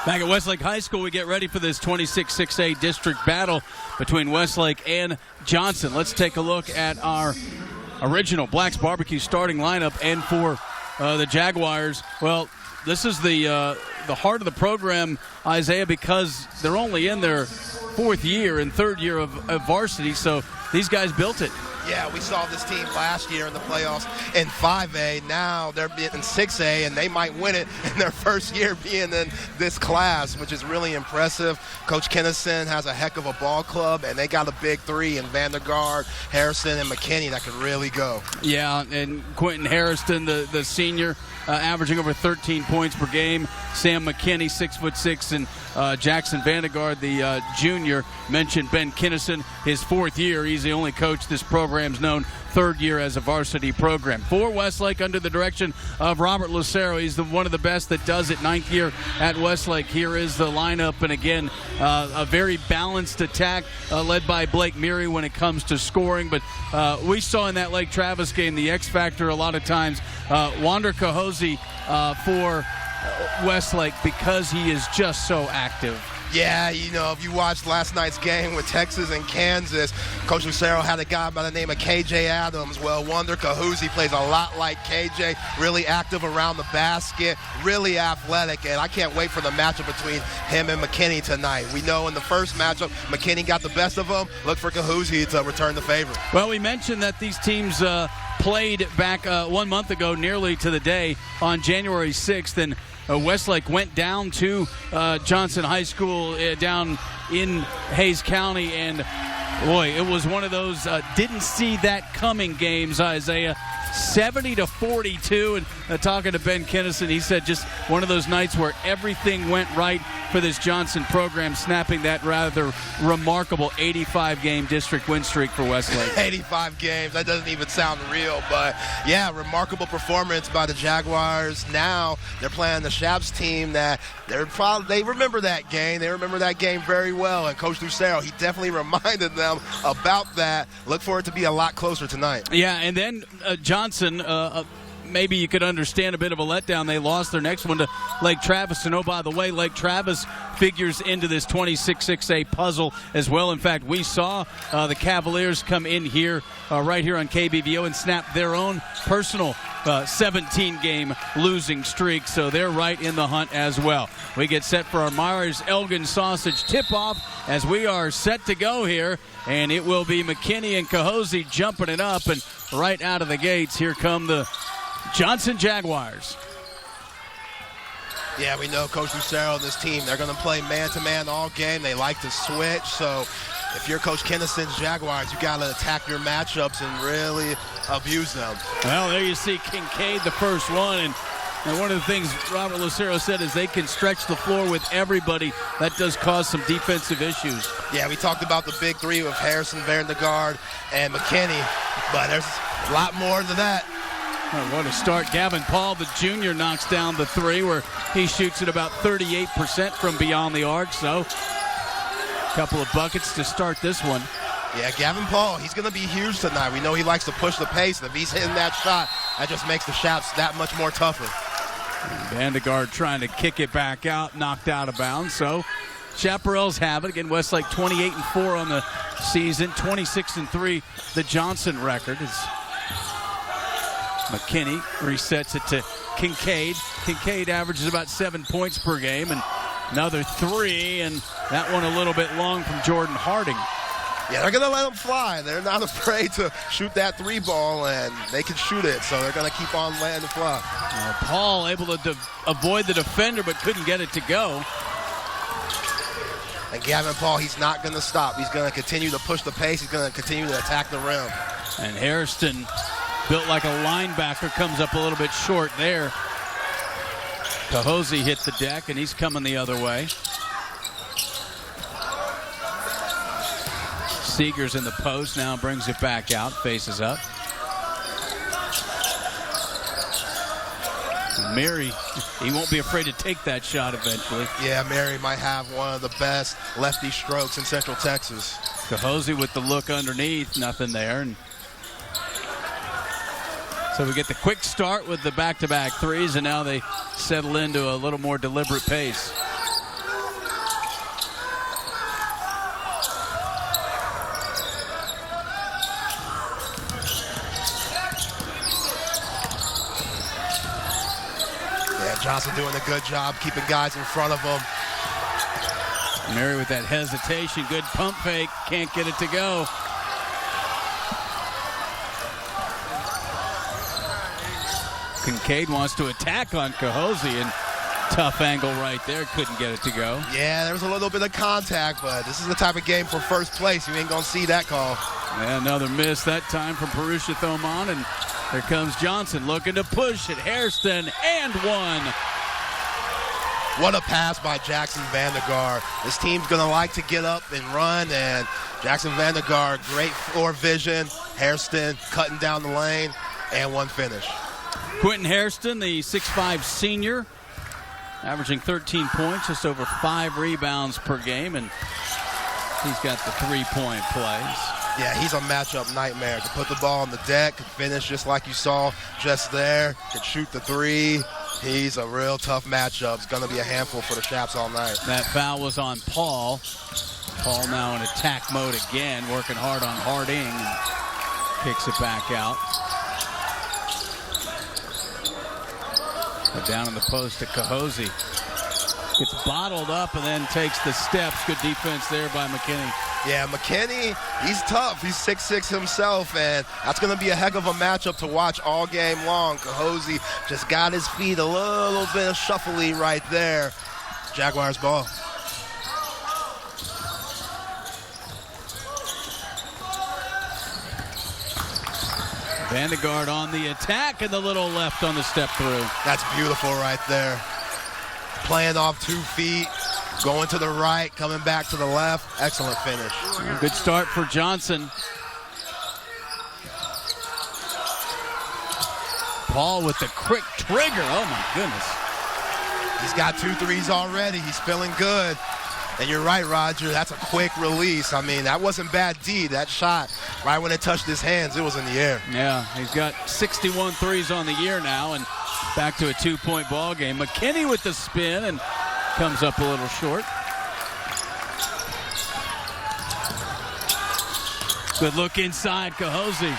Back at Westlake High School, we get ready for this 26-6A district battle between Westlake and Johnson. Let's take a look at our original Black's Barbecue starting lineup. And for the Jaguars, well, this is the heart of the program, Isaiah, because they're only in their fourth year and third year of varsity, so these guys built it. Yeah, we saw this team last year in the playoffs in 5A. Now they're in 6A, and they might win it in their first year being in this class, which is really impressive. Coach Kennison has a heck of a ball club, and they got a big three in Vandergaard, Harrison, and McKinney that could really go. Yeah, and Quentin Harrison, the senior, averaging over 13 points per game. Sam McKinney, 6'6", and Jackson Vandergaard, the junior. Mentioned Ben Kennison, his fourth year. He's the only coach this program's known, third year as a varsity program. For Westlake, under the direction of Robert Lucero, he's one of the best that does it, ninth year at Westlake. Here is the lineup, and again, a very balanced attack led by Blake Meary when it comes to scoring. But we saw in that Lake Travis game the X factor a lot of times. Wander Cahosi for Westlake, because he is just so active. Yeah, you know, if you watched last night's game with Texas and Kansas, Coach Lucero had a guy by the name of KJ Adams. Well, Wander Cahosi plays a lot like KJ, really active around the basket, really athletic, and I can't wait for the matchup between him and McKinney tonight. We know in the first matchup, McKinney got the best of him. Look for Cahosi to return the favor. Well, we mentioned that these teams played back 1 month ago, nearly to the day, on January 6th, and Westlake went down to Johnson High School down in Hayes County, and boy, it was one of those didn't see that coming games, Isaiah. 70-42, and talking to Ben Kennison, he said just one of those nights where everything went right for this Johnson program, snapping that rather remarkable 85-game district win streak for Westlake. 85 games, that doesn't even sound real, but yeah, remarkable performance by the Jaguars. Now they're playing the Shaps team that they remember that game. They remember that game very well, and Coach Lucero, he definitely reminded them about that. Look for it to be a lot closer tonight. Yeah, and then Johnson, maybe you could understand a bit of a letdown. They lost their next one to Lake Travis. And, oh, by the way, Lake Travis figures into this 26-6A puzzle as well. In fact, we saw the Cavaliers come in here, right here on KBVO, and snap their own personal 17-game losing streak. So they're right in the hunt as well. We get set for our Myers-Elgin sausage tip-off as we are set to go here. And it will be McKinney and Cahosi jumping it up. And right out of the gates, here come the Johnson Jaguars. Yeah, we know Coach Lucero and this team, they're going to play man-to-man all game. They like to switch. So if you're Coach Kennison's Jaguars, you got to attack your matchups and really abuse them. Well, there you see Kincaid, the first one. And one of the things Robert Lucero said is they can stretch the floor with everybody. That does cause some defensive issues. Yeah, we talked about the big three with Harrison, Vandergaard, and McKinney, but there's a lot more to that. Oh, what a start. Gavin Paul, the junior, knocks down the three where he shoots at about 38% from beyond the arc. So a couple of buckets to start this one. Yeah, Gavin Paul, he's going to be huge tonight. We know he likes to push the pace, and if he's hitting that shot, that just makes the shots that much more tougher. Vandergaard trying to kick it back out, knocked out of bounds. So Chaparrals have it. Again, Westlake 28-4 on the season, 26-3 the Johnson record. As McKinney resets it to Kincaid. Kincaid averages about 7 points per game, and another three, and that one a little bit long from Jordan Harding. Yeah, they're going to let them fly. They're not afraid to shoot that three ball, and they can shoot it, so they're going to keep on letting it fly. Paul able to avoid the defender but couldn't get it to go. And Gavin Paul, he's not going to stop. He's going to continue to push the pace. He's going to continue to attack the rim. And Harrison, built like a linebacker, comes up a little bit short there. Cahosi hit the deck, and he's coming the other way. Seegers in the post, now brings it back out, faces up. Mary, he won't be afraid to take that shot eventually. Yeah, Mary might have one of the best lefty strokes in Central Texas. Cahosi with the look underneath, nothing there. And so we get the quick start with the back-to-back threes, and now they settle into a little more deliberate pace. Yeah, Johnson doing a good job keeping guys in front of him. Mary with that hesitation. Good pump fake. Can't get it to go. Kincaid wants to attack on Cahosi, and tough angle right there. Couldn't get it to go. Yeah, there was a little bit of contact, but this is the type of game for first place. You ain't going to see that call. Yeah, another miss that time from Purusha Thoman, and here comes Johnson looking to push it. Hairston and one. What a pass by Jackson Vandergaard. This team's going to like to get up and run, and Jackson Vandergaard, great floor vision. Hairston cutting down the lane, and one finish. Quentin Hairston, the 6'5 senior, averaging 13 points, just over 5 rebounds per game, and he's got the three-point plays. Yeah, he's a matchup nightmare. To put the ball on the deck, could finish just like you saw just there, could shoot the three. He's a real tough matchup. It's going to be a handful for the Chaps all night. That foul was on Paul. Paul now in attack mode again, working hard on Harding, and kicks it back out. But down in the post to Cahosi. Gets bottled up and then takes the steps. Good defense there by McKinney. Yeah, McKinney, he's tough. He's 6'6 himself, and that's going to be a heck of a matchup to watch all game long. Cahosi just got his feet a little bit shuffly right there. Jaguars ball. Vandergaard on the attack and the little left on the step through. That's beautiful right there. Playing off 2 feet, going to the right, coming back to the left. Excellent finish. Good start for Johnson. Paul with the quick trigger. Oh, my goodness. He's got 2 threes already. He's feeling good. And you're right, Roger. That's a quick release. I mean, that wasn't bad D. That shot, right when it touched his hands, it was in the air. Yeah, he's got 61 threes on the year now, and back to a 2-point ball game. McKinney with the spin and comes up a little short. Good look inside, Cahosi.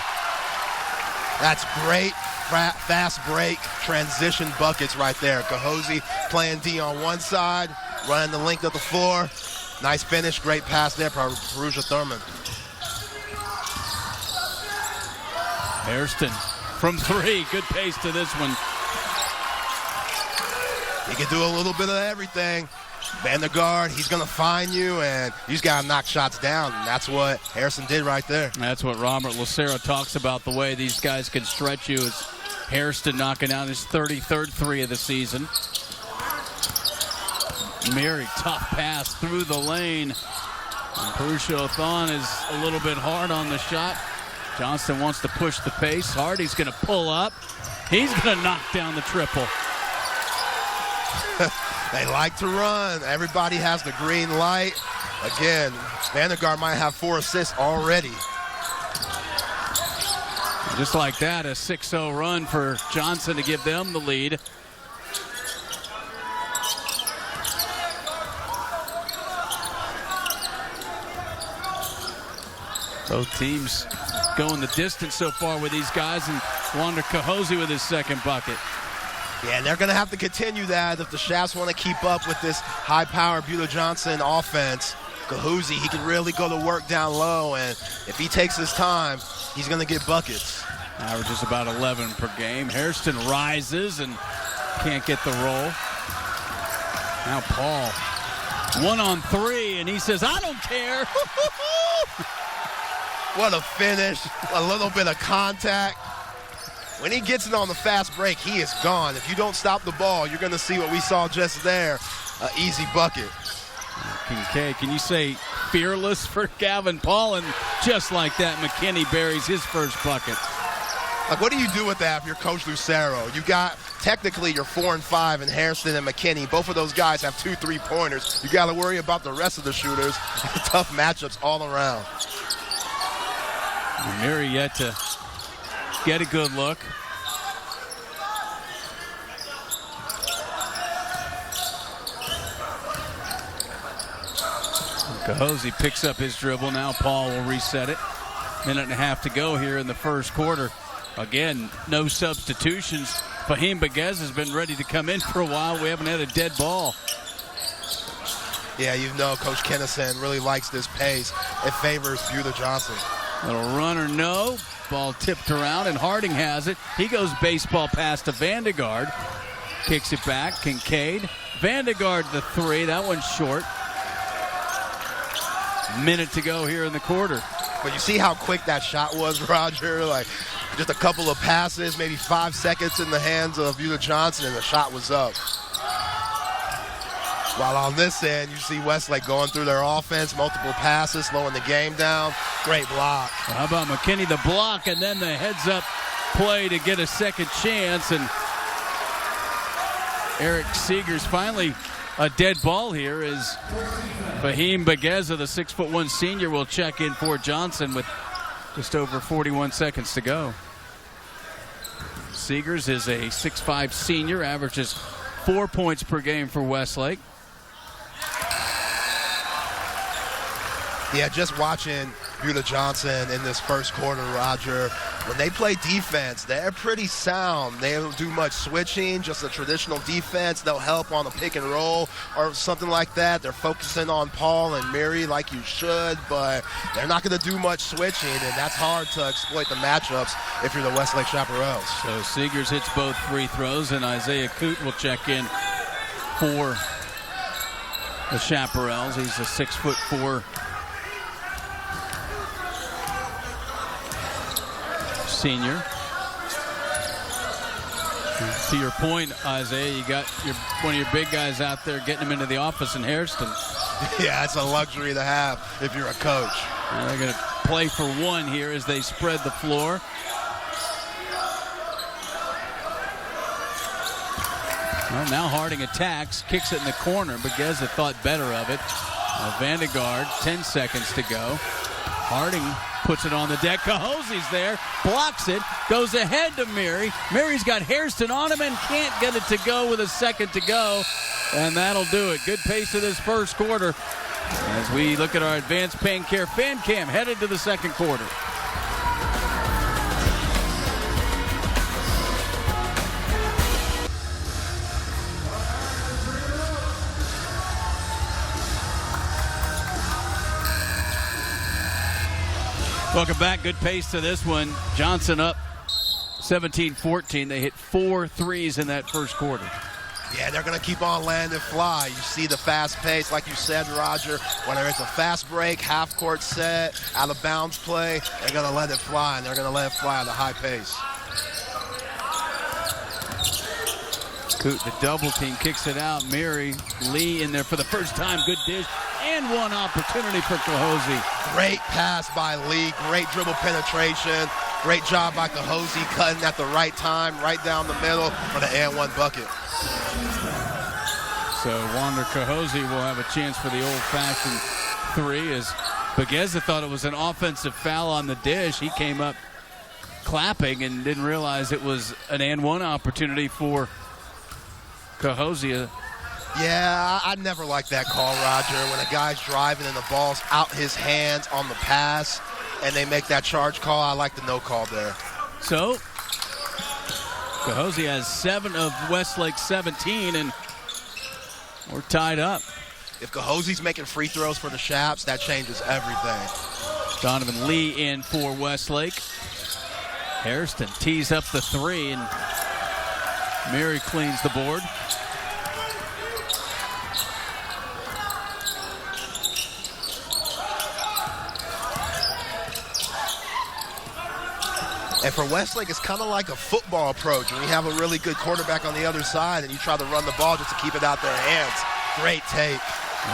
That's great fast break transition buckets right there. Cahosi playing D on one side, running the length of the floor. Nice finish, great pass there for Purusha Thurman. Hairston from 3. Good pace to this one. He can do a little bit of everything. Vandergaard, he's going to find you, and you just got to knock shots down. And that's what Hairston did right there. That's what Robert Lucero talks about, the way these guys can stretch you, is Hairston knocking down his 33rd 3 of the season. Mary, tough pass through the lane. And Purusha Thon is a little bit hard on the shot. Johnston wants to push the pace. Hardy's going to pull up. He's going to knock down the triple. They like to run. Everybody has the green light. Again, Vandergaard might have 4 assists already. Just like that, a 6-0 run for Johnson to give them the lead. Both teams going the distance so far with these guys, and Wander Cahosi with his second bucket. Yeah, and they're going to have to continue that if the Shafts want to keep up with this high-power Buehler-Johnson offense. Cahosi, he can really go to work down low, and if he takes his time, he's going to get buckets. Averages about 11 per game. Hairston rises and can't get the roll. Now Paul, 1 on 3, and he says, I don't care. What a finish, a little bit of contact. When he gets it on the fast break, he is gone. If you don't stop the ball, you're going to see what we saw just there, an easy bucket. Kincaid, can you say fearless for Gavin Paul? And just like that, McKinney buries his first bucket. Like, what do you do with that if you're Coach Lucero? You got, technically, your 4 and 5 in Hairston and McKinney. Both of those guys have 2 3-pointers. You got to worry about the rest of the shooters. Tough matchups all around. Mary yet to get a good look. Cahosi picks up his dribble. Now Paul will reset it. Minute and a half to go here in the first quarter. Again, no substitutions. Fahim Baguez has been ready to come in for a while. We haven't had a dead ball. Yeah, you know Coach Kennison really likes this pace. It favors Buda Johnson. Little run or no. Ball tipped around, and Harding has it. He goes baseball pass to Vandegaard. Kicks it back. Kincaid. Vandegaard the three. That one's short. Minute to go here in the quarter. But you see how quick that shot was, Roger? Like, just a couple of passes, maybe 5 seconds in the hands of Buda Johnson, and the shot was up. While on this end, you see Westlake going through their offense, multiple passes, slowing the game down. Great block. Well, how about McKinney, the block, and then the heads-up play to get a second chance. And Eric Seegers finally a dead ball here as Fahim Bagueza, the 6'1" senior, will check in for Johnson with just over 41 seconds to go. Seegers is a 6'5" senior, averages 4 points per game for Westlake. Yeah, just watching Buda Johnson in this first quarter, Roger, when they play defense, they're pretty sound. They don't do much switching, just a traditional defense. They'll help on a pick and roll or something like that. They're focusing on Paul and Mary like you should, but they're not going to do much switching, and that's hard to exploit the matchups if you're the Westlake Chaparrals. So Seegers hits both free throws, and Isaiah Coote will check in for the Chaparrals. He's a 6'4" senior. To your point, Isaiah, you got one of your big guys out there getting him into the office in Hairston. Yeah, it's a luxury to have if you're a coach. And they're going to play for one here as they spread the floor. Well, now Harding attacks, kicks it in the corner. Bagueza thought better of it. Vandegaard, 10 seconds to go. Harding puts it on the deck. Cahose's there, blocks it, goes ahead to Mary. Mary's got Hairston on him and can't get it to go with a second to go. And that'll do it. Good pace of this first quarter as we look at our Advanced Pain Care Fan Cam headed to the second quarter. Welcome back. Good pace to this one. Johnson up 17-14. They hit 4 threes in that first quarter. Yeah, they're going to keep on landing fly. You see the fast pace, like you said, Roger. Whether it's a fast break, half-court set, out-of-bounds play, they're going to let it fly, and they're going to let it fly at a high pace. Coote, the double team, kicks it out. Mary, Lee in there for the first time. Good dish. And one opportunity for Cahose. Great pass by Lee. Great dribble penetration. Great job by Cahose cutting at the right time, right down the middle for the and-one bucket. So Wander Cahose will have a chance for the old-fashioned three as Bagueza thought it was an offensive foul on the dish. He came up clapping and didn't realize it was an and-one opportunity for Cahose. Yeah, I never like that call, Roger, when a guy's driving and the ball's out his hands on the pass and they make that charge call. I like the no call there. So Cahose has 7 of Westlake's 17, and we're tied up. If Cahose's making free throws for the Chaps, that changes everything. Donovan Lee in for Westlake. Hairston tees up the three, and Mary cleans the board. And for Westlake, it's kind of like a football approach. When you have a really good quarterback on the other side and you try to run the ball just to keep it out their hands. Great take.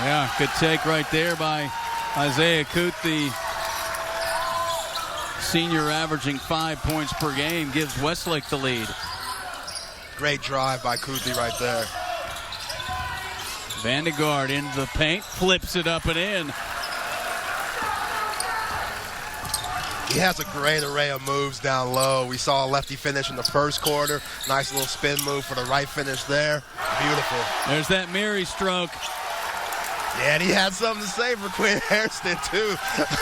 Yeah, good take right there by Isaiah Coote, the senior averaging 5 points per game, gives Westlake the lead. Great drive by Coote right there. Vandegaard into the paint, flips it up and in. He has a great array of moves down low. We saw a lefty finish in the first quarter. Nice little spin move for the right finish there. Beautiful. There's that Mary stroke. Yeah, and he had something to say for Quinn Hairston, too.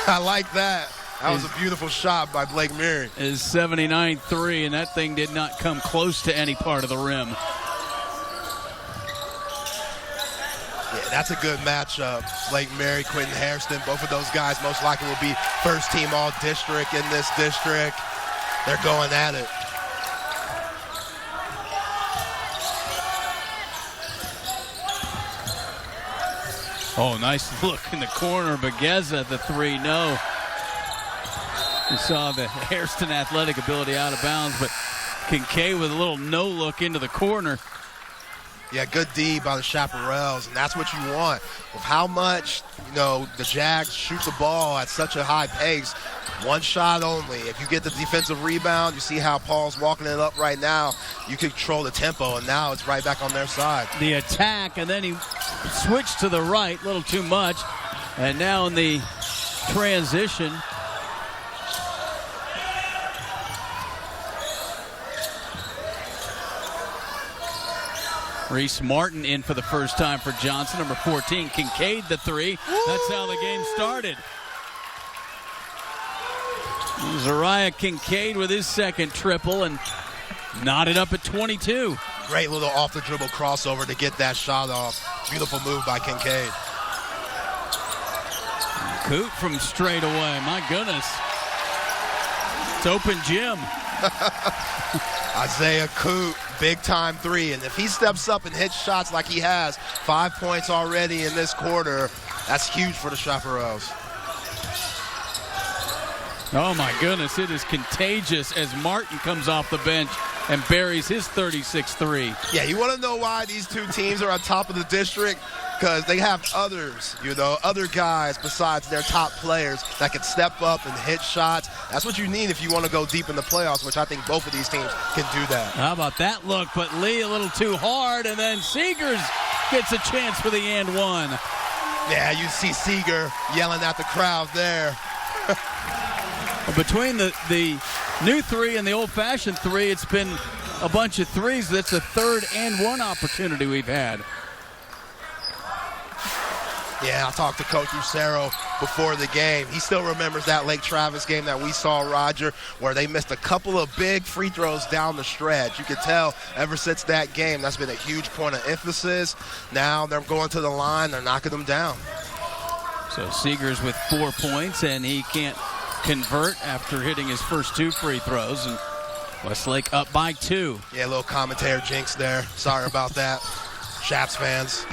I like that. That was a beautiful shot by Blake Murray. Is 79-3, and that thing did not come close to any part of the rim. Yeah, that's a good matchup. Blake Murray, Quentin Hairston, both of those guys most likely will be first-team all-district in this district. They're going at it. Oh, nice look in the corner. Bagheza, the three, no. You saw the Hairston athletic ability out of bounds, but Kincaid with a little no look into the corner. Yeah, good D by the Chaparrals, and that's what you want. With how much, the Jags shoot the ball at such a high pace, one shot only. If you get the defensive rebound, you see how Paul's walking it up right now. You control the tempo, and now it's right back on their side. The attack, and then he switched to the right, a little too much. And now in the transition, Reese Martin in for the first time for Johnson. Number 14, Kincaid, the three. That's how the game started. Zariah Kincaid with his second triple and knotted up at 22. Great little off-the-dribble crossover to get that shot off. Beautiful move by Kincaid. Coot from straight away. My goodness. It's open gym. Isaiah Coot, big-time three. And if he steps up and hits shots like he has, 5 points already in this quarter, that's huge for the Chaparrals. Oh, my goodness. It is contagious as Martin comes off the bench and buries his 36-3. Yeah, you want to know why these two teams are on top of the district? Because they have others, other guys besides their top players that can step up and hit shots. That's what you need if you want to go deep in the playoffs, which I think both of these teams can do that. How about that look? But Lee a little too hard, and then Seegers gets a chance for the and one. Yeah, you see Seeger yelling at the crowd there. Between the new three and the old-fashioned three, it's been a bunch of threes. That's the third and one opportunity we've had. Yeah, I talked to Coach Lucero before the game. He still remembers that Lake Travis game that we saw, Roger, where they missed a couple of big free throws down the stretch. You could tell ever since that game, that's been a huge point of emphasis. Now they're going to the line. They're knocking them down. So Seegers with 4 points, and he can't convert after hitting his first two free throws. And Westlake up by 2. Yeah, a little commentator jinx there. Sorry about that, Chaps fans.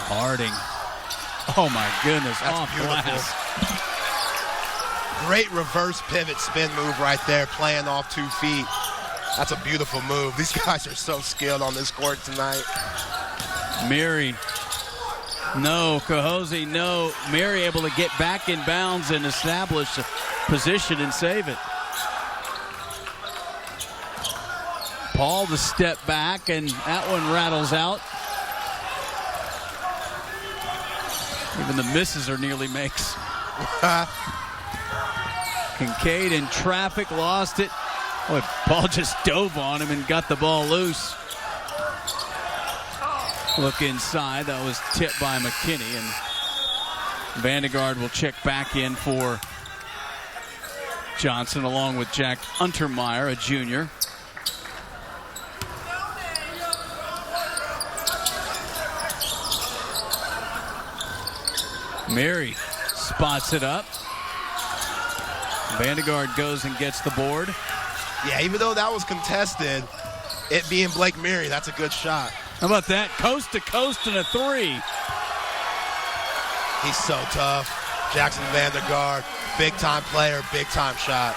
Harding. Oh, my goodness. That's off beautiful. glass. Great reverse pivot spin move right there, playing off 2 feet. That's a beautiful move. These guys are so skilled on this court tonight. Mary. No. Cahosi, no. Mary able to get back in bounds and establish a position and save it. Paul the step back, and that one rattles out. Even the misses are nearly makes. Kincaid in traffic, lost it. Boy, Paul just dove on him and got the ball loose. Look inside. That was tipped by McKinney, and Vandegaard will check back in for Johnson along with Jack Untermeyer, a junior. Mary spots it up. Vandegaard goes and gets the board. Yeah, even though that was contested, it being Blake Mary, that's a good shot. How about that? Coast to coast and a three. He's so tough. Jackson Vandegaard, big-time player, big-time shot.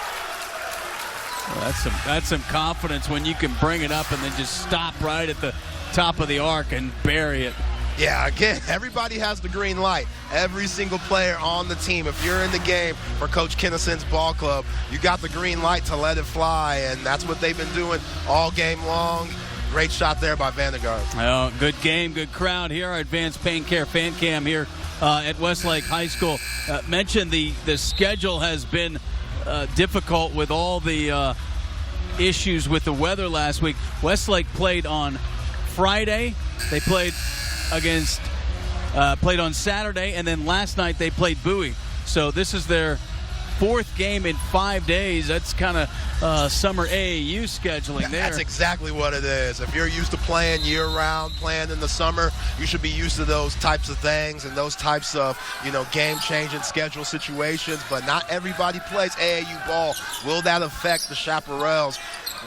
Well, that's some confidence when you can bring it up and then just stop right at the top of the arc and bury it. Yeah, again, everybody has the green light. Every single player on the team. If you're in the game for Coach Kinnison's ball club, you got the green light to let it fly, and that's what they've been doing all game long. Great shot there by Vandegaard. Oh, good game, good crowd here. Our Advanced Pain Care fan cam here at Westlake High School. Mentioned the schedule has been difficult with all the issues with the weather last week. Westlake played on Friday. They played against played on Saturday, and then last night they played Bowie. So this is their 4th game in 5 days. That's kind of summer AAU scheduling there. That's exactly what it is. If you're used to playing year-round, playing in the summer, you should be used to those types of things and those types of, game-changing schedule situations. But not everybody plays AAU ball. Will that affect the Chaparrals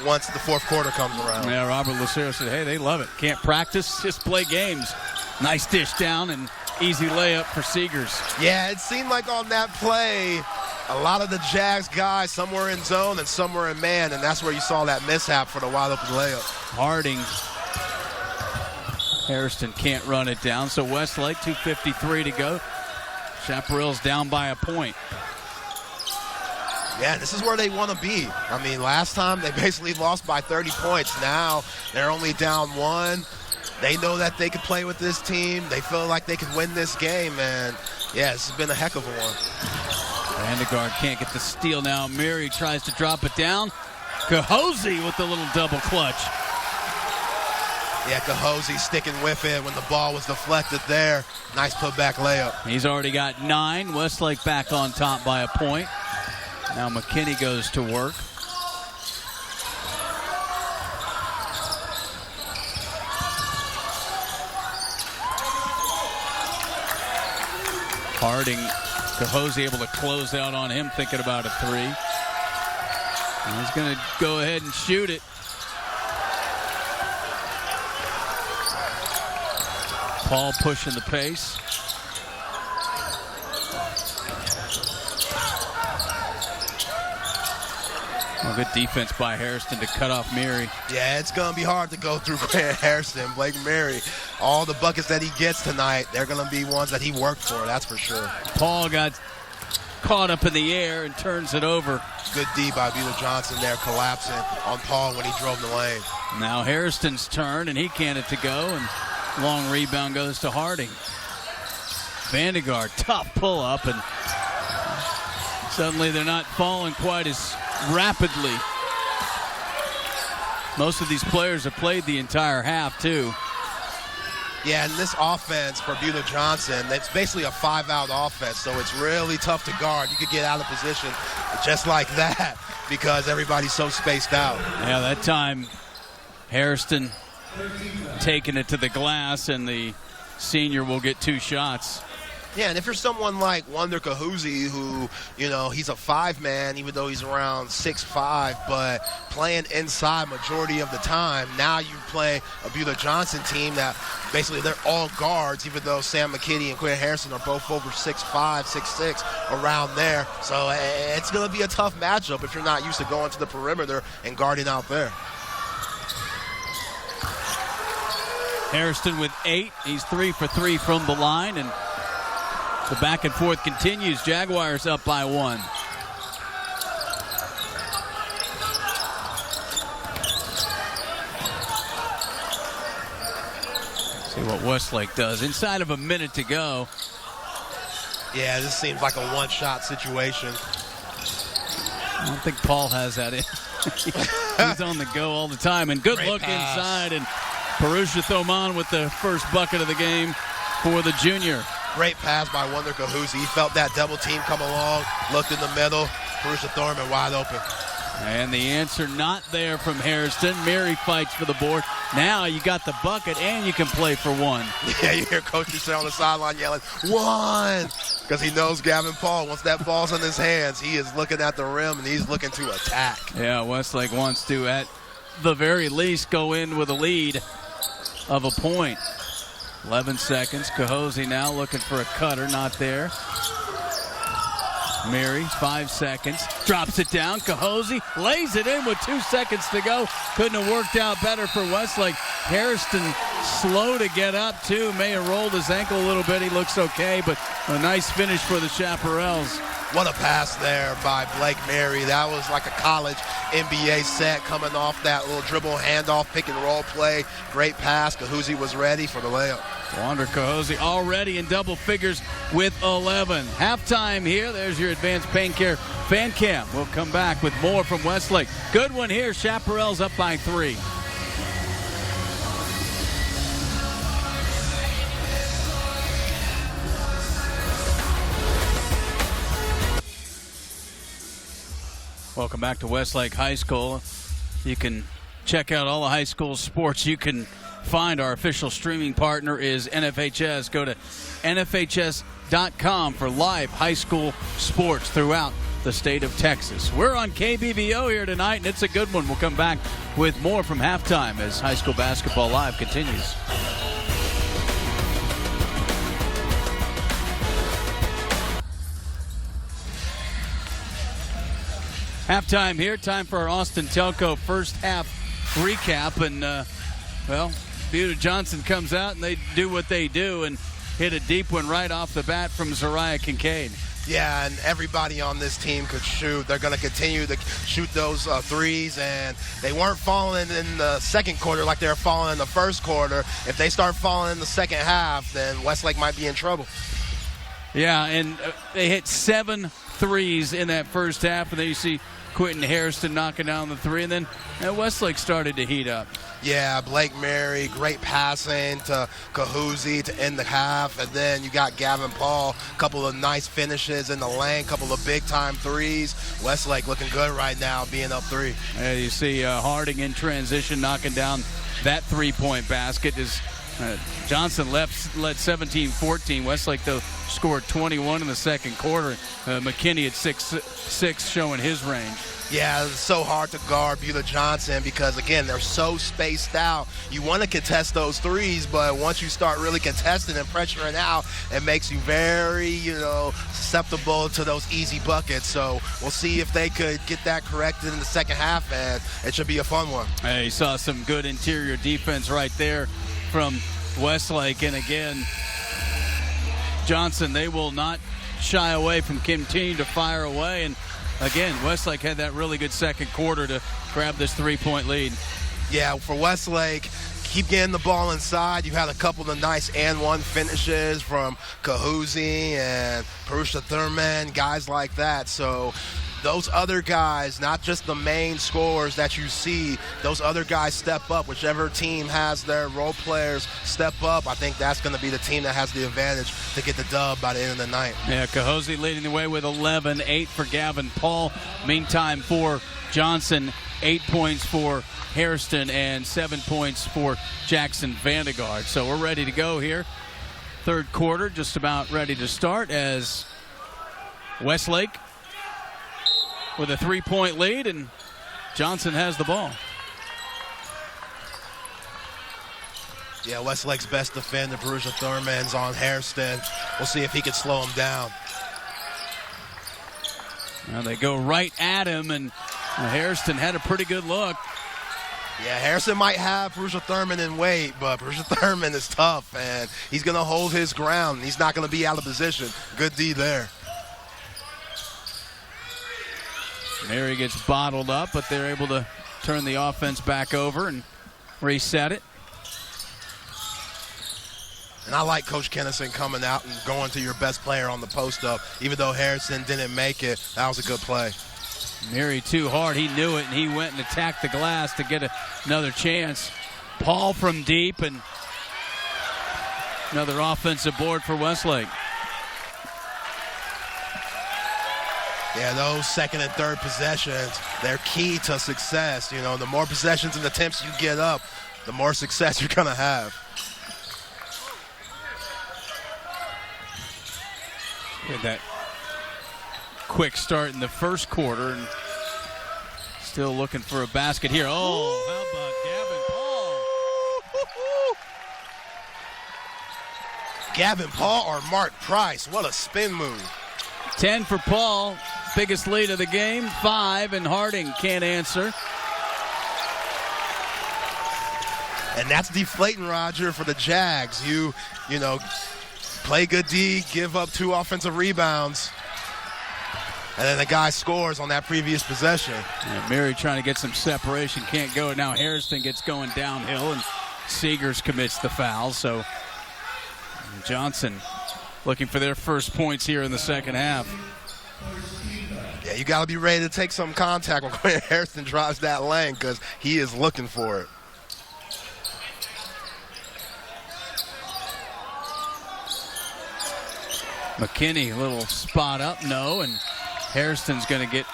once the 4th quarter comes around? Yeah, Robert Lucero said, hey, they love it. Can't practice, just play games. Nice dish down and easy layup for Seegers. Yeah, it seemed like on that play, a lot of the Jags guys, some were in zone and some were in man, and that's where you saw that mishap for the wide open layup. Harding. Hairston can't run it down, so Westlake, 2:53 to go. Chaparrals down by a point. Yeah, this is where they want to be. I mean, last time they basically lost by 30 points. Now they're only down 1. They know that they could play with this team. They feel like they could win this game, and yeah, this has been a heck of a one. Vandegaard can't get the steal now. Mary tries to drop it down. Cahosi with the little double clutch. Yeah, Cahosi sticking with it when the ball was deflected there. Nice putback layup. He's already got 9. Westlake back on top by a point. Now McKinney goes to work. Harding, Cahosi able to close out on him, thinking about a 3. And he's going to go ahead and shoot it. Paul pushing the pace. Well, good defense by Hairston to cut off Mary. Yeah, it's going to be hard to go through Grant Hairston. Blake Mary, all the buckets that he gets tonight, they're going to be ones that he worked for, that's for sure. Paul got caught up in the air and turns it over. Good D by Beeler Johnson there, collapsing on Paul when he drove the lane. Now Hairston's turn, and he can't it to go, and long rebound goes to Harding. Vandegaard, tough pull-up, and suddenly they're not falling quite as rapidly. Most of these players have played the entire half, too. Yeah, and this offense for Beeler Johnson, it's basically a 5-out offense, so it's really tough to guard. You could get out of position just like that because everybody's so spaced out. Yeah, that time Hairston taking it to the glass, and the senior will get 2 shots. Yeah, and if you're someone like Wonder Cahosi, who, he's a 5-man, even though he's around 6'5", but playing inside majority of the time, now you play a Beeler Johnson team that basically they're all guards, even though Sam McKinney and Quinn Harrison are both over 6'5", 6'6", around there. So it's going to be a tough matchup if you're not used to going to the perimeter and guarding out there. Hairston with 8. He's 3 for 3 from the line, and the back and forth continues. Jaguars up by 1. See what Westlake does. Inside of a minute to go. Yeah, this seems like a one-shot situation. I don't think Paul has that in. He's on the go all the time. And good Great look pass inside. And Parusha Thoman with the first bucket of the game for the junior. Great pass by Wonder Cahosi. He felt that double team come along, looked in the middle. Parusha Thorman wide open. And the answer not there from Hairston. Mary fights for the board. Now you got the bucket and you can play for 1. Yeah, you hear Coach Rousseau on the sideline yelling, 1! Because he knows Gavin Paul, once that ball's in his hands, he is looking at the rim and he's looking to attack. Yeah, Westlake wants to, at the very least, go in with a lead of a point. 11 seconds. Cahosi now looking for a cutter, not there. Mary, 5 seconds, drops it down. Cahosi lays it in with 2 seconds to go. Couldn't have worked out better for Westlake. Hairston slow to get up, too. May have rolled his ankle a little bit. He looks okay, but a nice finish for the Chaparrals. What a pass there by Blake Mary. That was like a college NBA set coming off that little dribble handoff, pick and roll play. Great pass. Cahosi was ready for the layup. Wander Cahosi already in double figures with 11. Halftime here. There's your Advanced Pain Care fan cam. We'll come back with more from Westlake. Good one here. Chaparrals up by 3. Welcome back to Westlake High School. You can check out all the high school sports you can find. Our official streaming partner is NFHS. Go to NFHS.com for live high school sports throughout the state of Texas. We're on KBVO here tonight, and it's a good one. We'll come back with more from halftime as High School Basketball Live continues. Halftime here. Time for our Austin Telco first half recap. And, Buda Johnson comes out, and they do what they do and hit a deep one right off the bat from Zariah Kincaid. Yeah, and everybody on this team could shoot. They're going to continue to shoot those threes, and they weren't falling in the second quarter like they were falling in the first quarter. If they start falling in the second half, then Westlake might be in trouble. Yeah, and they hit 7 threes in that first half, and then you see Quentin Hairston knocking down the three, and then Westlake started to heat up. Yeah, Blake Mary, great passing to Kahoozie to end the half. And then you got Gavin Paul, a couple of nice finishes in the lane, couple of big-time threes. Westlake looking good right now, being up 3. Yeah, you see Harding in transition knocking down that three-point basket. As Johnson led 17-14. Westlake, though, scored 21 in the second quarter. McKinney at 6'6", showing his range. Yeah, it's so hard to guard Buda Johnson because, again, they're so spaced out. You want to contest those threes, but once you start really contesting and pressuring out, it makes you very, susceptible to those easy buckets. So we'll see if they could get that corrected in the second half, and it should be a fun one. Hey, you saw some good interior defense right there from Westlake. And, again, Johnson, they will not shy away from continuing to fire away. And again, Westlake had that really good second quarter to grab this 3-point lead. Yeah, for Westlake, keep getting the ball inside. You had a couple of nice and-one finishes from Kahoozie and Purusha Thurman, guys like that. So those other guys, not just the main scorers that you see, those other guys step up. Whichever team has their role players step up, I think that's going to be the team that has the advantage to get the dub by the end of the night. Yeah, Kahoozie leading the way with 11, 8 for Gavin Paul. Meantime, for Johnson, 8 points for Hairston and 7 points for Jackson Vandegaard. So we're ready to go here. Third quarter just about ready to start as Westlake with a 3-point lead, and Johnson has the ball. Yeah, Westlake's best defender, Purusha Thurman's on Hairston. We'll see if he can slow him down. Now they go right at him, and Hairston had a pretty good look. Yeah, Hairston might have Purusha Thurman in weight, but Purusha Thurman is tough, and he's going to hold his ground. He's not going to be out of position. Good D there. Mary gets bottled up, but they're able to turn the offense back over and reset it. And I like Coach Kennison coming out and going to your best player on the post-up. Even though Harrison didn't make it, that was a good play. Mary too hard. He knew it, and he went and attacked the glass to get another chance. Paul from deep, and another offensive board for Westlake. Yeah, those second and third possessions, they're key to success. The more possessions and attempts you get up, the more success you're going to have. With that quick start in the first quarter, and still looking for a basket here. Oh, how about Gavin Paul? Gavin Paul or Mark Price, what a spin move. 10 for Paul, biggest lead of the game. 5, and Harding can't answer. And that's deflating, Roger, for the Jags. You play good D, give up 2 offensive rebounds, and then the guy scores on that previous possession. Yeah, Mary trying to get some separation, can't go. Now Hairston gets going downhill, and Seegers commits the foul. So Johnson looking for their first points here in the second half. Yeah, you got to be ready to take some contact when Quentin Hairston drives that lane because he is looking for it. McKinney, a little spot up, no, and Hairston's going to get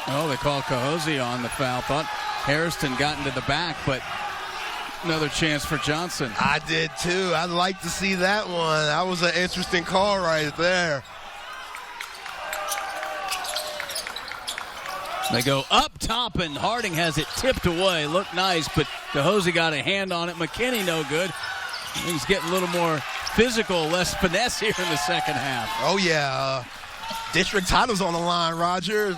Oh, they call Cahosie on the foul. Thought Hairston got into the back, but another chance for Johnson. I did too. I'd like to see that one. That was an interesting call right there. They go up top, and Harding has it tipped away. Looked nice, but Cahosie got a hand on it. McKinney no good. He's getting a little more physical, less finesse here in the second half. Oh, yeah. District title's on the line, Roger.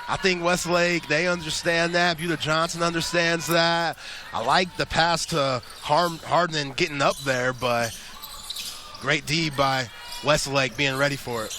I think Westlake, they understand that. Buda Johnson understands that. I like the pass to Hardin getting up there, but great D by Westlake being ready for it.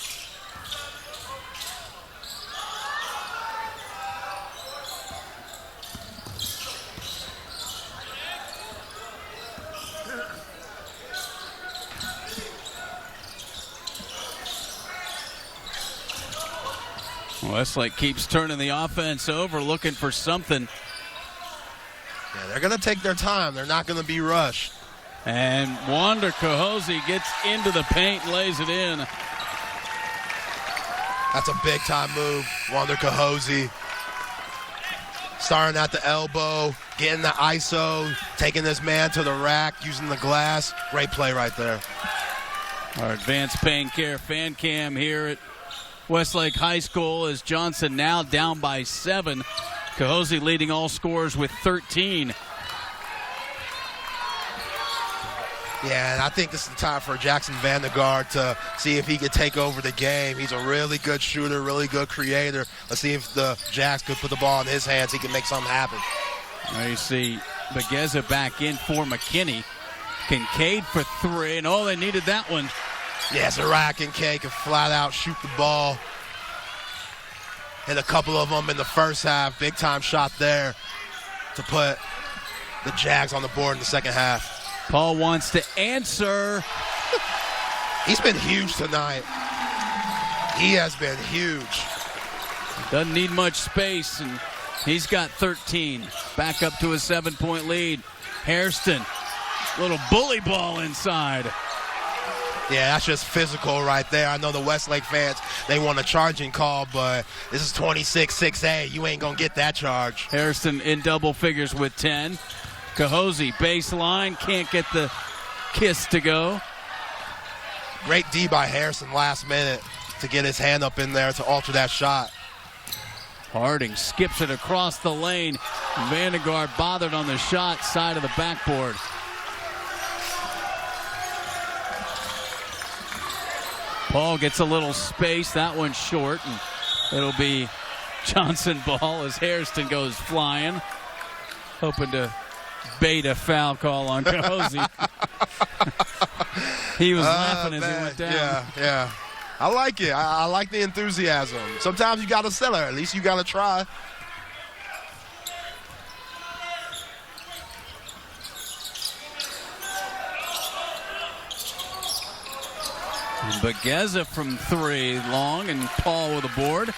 Westlake keeps turning the offense over, looking for something. Yeah, they're going to take their time. They're not going to be rushed. And Wander Cahosie gets into the paint and lays it in. That's a big-time move, Wander Cahosie. Starting at the elbow, getting the ISO, taking this man to the rack, using the glass. Great play right there. Our advanced pain care fan cam here at Westlake High School as Johnson now down by 7. Cahosie leading all scorers with 13. Yeah, and I think this is the time for Jackson Vandergaard to see if he can take over the game. He's a really good shooter, really good creator. Let's see if the Jacks could put the ball in his hands. He can make something happen. Now you see Begeza back in for McKinney. Kincaid for 3, and they needed that one. Yeah, Zarak and K can flat out shoot the ball. Hit a couple of them in the first half. Big time shot there to put the Jags on the board in the second half. Paul wants to answer. He's been huge tonight. He has been huge. Doesn't need much space, and he's got 13. Back up to a 7-point lead. Hairston, little bully ball inside. Yeah, that's just physical right there. I know the Westlake fans, they want a charging call, but this is 26-6A. You ain't going to get that charge. Hairston in double figures with 10. Cahosie, baseline, can't get the kiss to go. Great D by Harrison last minute to get his hand up in there to alter that shot. Harding skips it across the lane. Vandergaard bothered on the shot side of the backboard. Paul gets a little space. That one's short, and it'll be Johnson ball as Hairston goes flying, hoping to bait a foul call on Cahosie. He was laughing as he went down. Yeah. I like it. I like the enthusiasm. Sometimes you got to sell it. At least you got to try. Begeza from 3, long, and Paul with a board.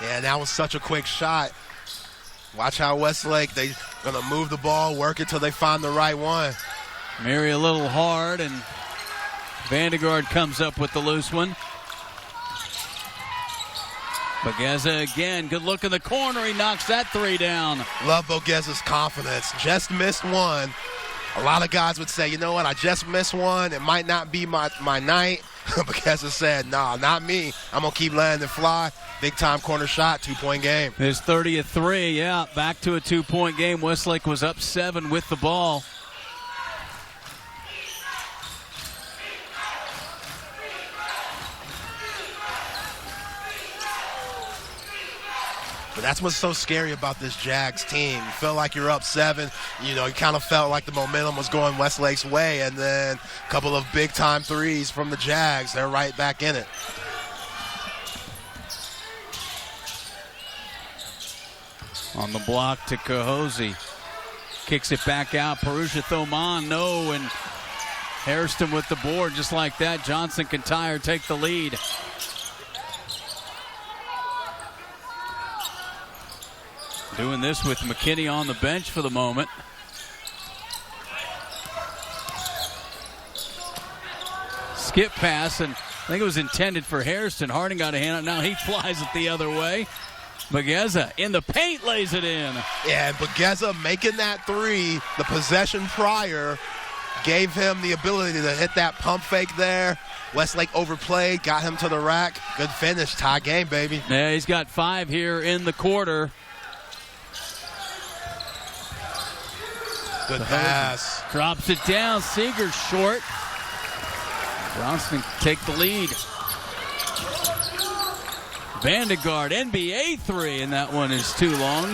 Yeah, that was such a quick shot. Watch how Westlake, they're going to move the ball, work it till they find the right one. Mary a little hard, and Vandergaard comes up with the loose one. Begeza again, good look in the corner. He knocks that 3 down. Love Bogeza's confidence. Just missed one. A lot of guys would say, you know what, I just missed one. It might not be my night. Begeza said, nah, not me. I'm going to keep letting it fly. Big time corner shot, 2-point game. His 30th 3, yeah, back to a 2-point game. Westlake was up 7 with the ball. But that's what's so scary about this Jags team. You feel like you're up 7. You kind of felt like the momentum was going Westlake's way, and then a couple of big-time threes from the Jags. They're right back in it. On the block to Cahosie. Kicks it back out. Perugia Thoman, no, and Hairston with the board just like that. Johnson can tie or take the lead. Doing this with McKinney on the bench for the moment. skip pass, and I think it was intended for Hairston. Harding got a hand up. Now he flies it the other way. Bagheza in the paint lays it in. Yeah, and Bagheza making that three, the possession prior, gave him the ability to hit that pump fake there. Westlake overplayed, got him to the rack. Good finish, tie game, baby. Yeah, he's got 5 here in the quarter. Good pass. Drops it down. Seeger's short. Johnson take the lead. Vandegaard, NBA 3, and that one is too long.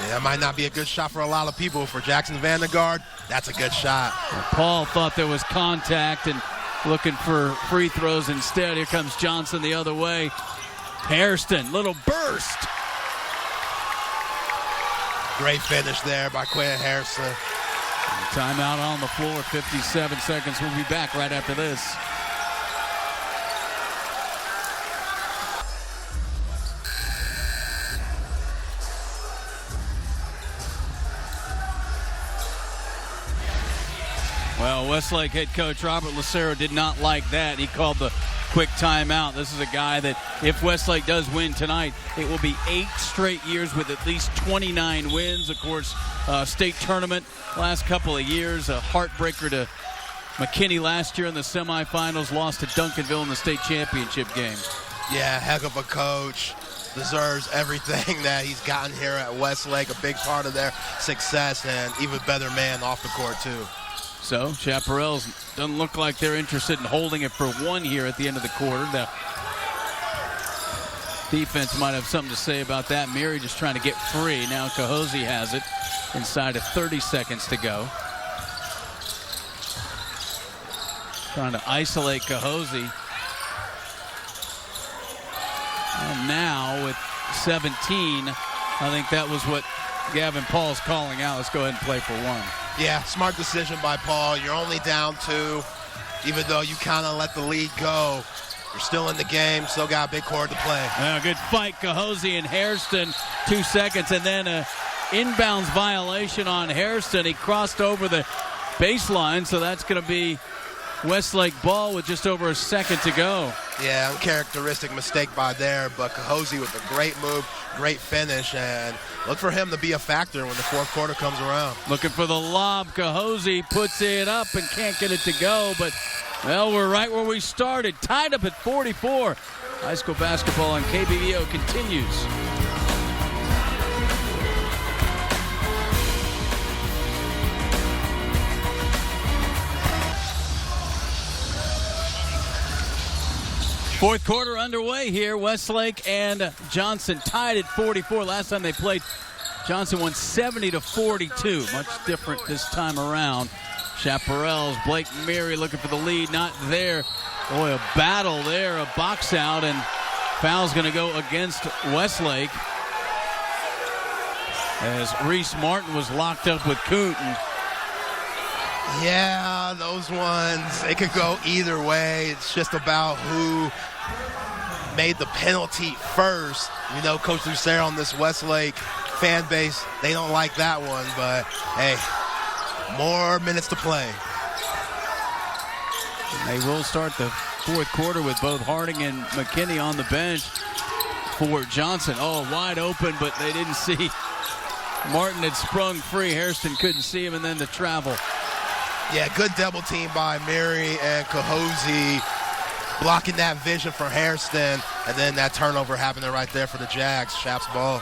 Yeah, that might not be a good shot for a lot of people. For Jackson Vandegaard, that's a good shot. Paul thought there was contact and looking for free throws instead. Here comes Johnson the other way. Hairston, little burst. Great finish there by Quinn Hairston. Timeout on the floor, 57 seconds. We'll be back right after this. Well, Westlake head coach Robert Lucero did not like that. He called the quick timeout. This is a guy that if Westlake does win tonight, it will be 8 straight years with at least 29 wins. Of course, state tournament last couple of years, a heartbreaker to McKinney last year in the semifinals, lost to Duncanville in the state championship game. Yeah, heck of a coach. Deserves everything that he's gotten here at Westlake, a big part of their success, and even better man off the court too. So, Chaparrals doesn't look like they're interested in holding it for 1 here at the end of the quarter. The defense might have something to say about that. Miri just trying to get free. Now Cahosi has it inside of 30 seconds to go. Trying to isolate Cahosi. And now with 17, I think that was what Gavin Paul's calling out. Let's go ahead and play for 1. Yeah, smart decision by Paul. You're only down 2. Even though you kind of let the lead go, you're still in the game, still got a big quarter to play. Yeah, good fight, Cahosi and Hairston. 2 seconds, and then a inbounds violation on Hairston. He crossed over the baseline, so that's going to be Westlake ball with just over a second to go. Yeah, uncharacteristic mistake by there, but Cahosi with a great move, great finish, and look for him to be a factor when the fourth quarter comes around. Looking for the lob. Cahosi puts it up and can't get it to go, but, well, we're right where we started. Tied up at 44. High school basketball on KBVO continues. Fourth quarter underway here. Westlake and Johnson tied at 44. Last time they played, Johnson won 70-42. Much different this time around. Chaparrals, Blake Miri looking for the lead. Not there. Boy, a battle there. A box out, and foul's going to go against Westlake as Reese Martin was locked up with Cooten. Yeah, those ones, they could go either way. It's just about who made the penalty first. You know, Coach Lucero on this Westlake fan base, they don't like that one, but hey, more minutes to play. They will start the fourth quarter with both Harding and McKinney on the bench for Johnson. Oh, wide open, but they didn't see. Martin had sprung free. Hairston couldn't see him, and then the travel. Yeah, good double team by Miri and Cahosi, blocking that vision for Hairston, and then that turnover happening right there for the Jags. Shap's ball.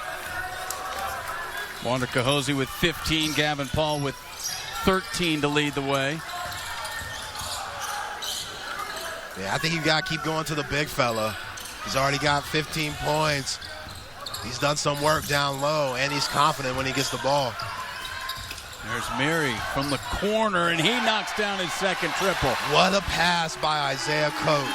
Wander Cahosi with 15, Gavin Paul with 13 to lead the way. Yeah, I think you got to keep going to the big fella. He's already got 15 points. He's done some work down low, and he's confident when he gets the ball. There's Miri from the corner, and he knocks down his second triple. What a pass by Isaiah Coate.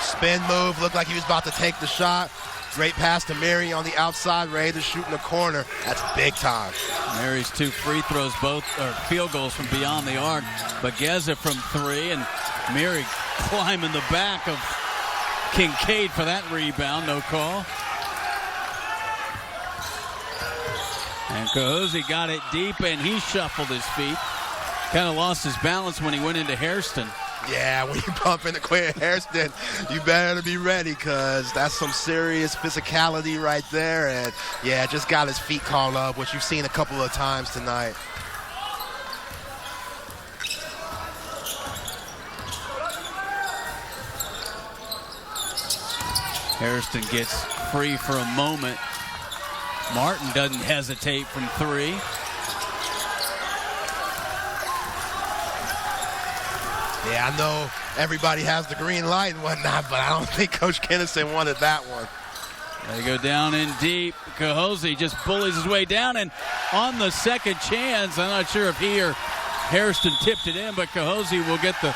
Spin move, looked like he was about to take the shot. Great pass to Miri on the outside, ready to shoot in the corner. That's big time. Miri's 2 free throws, both are field goals from beyond the arc. Bagheza from 3, and Miri climbing the back of Kincaid for that rebound. No call. And Cahosi got it deep, and he shuffled his feet. Kind of lost his balance when he went into Hairston. Yeah, when you bump into Quentin Hairston, you better be ready because that's some serious physicality right there. And, yeah, just got his feet caught up, which you've seen a couple of times tonight. Hairston gets free for a moment. Martin doesn't hesitate from three. Yeah, I know everybody has the green light and whatnot, but I don't think Coach Kinnison wanted that one. They go down in deep. Cahosi just bullies his way down, and on the second chance, I'm not sure if he or Hairston tipped it in, but Cahosi will get the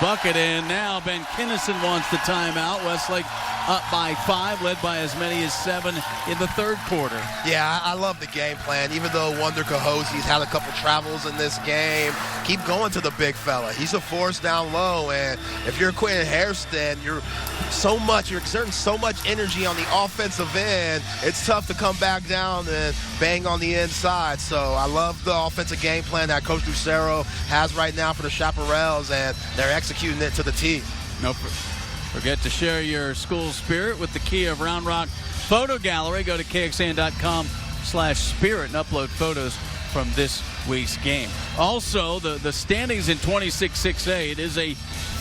bucket in. Now Ben Kinnison wants the timeout. Westlake up by 5, led by as many as 7 in the third quarter. Yeah, I love the game plan. Even though Wonder Cahosie's had a couple travels in this game, keep going to the big fella. He's a force down low, and if you're Quentin Hairston, you're exerting so much energy on the offensive end, it's tough to come back down and bang on the inside. So I love the offensive game plan that Coach Lucero has right now for the Chaparrals, and they're executing it to the T. Nope. Forget to share your school spirit with the Kia of Round Rock Photo Gallery. Go to kxan.com/spirit and upload photos from this week's game. Also, the standings in 26-6A. It is a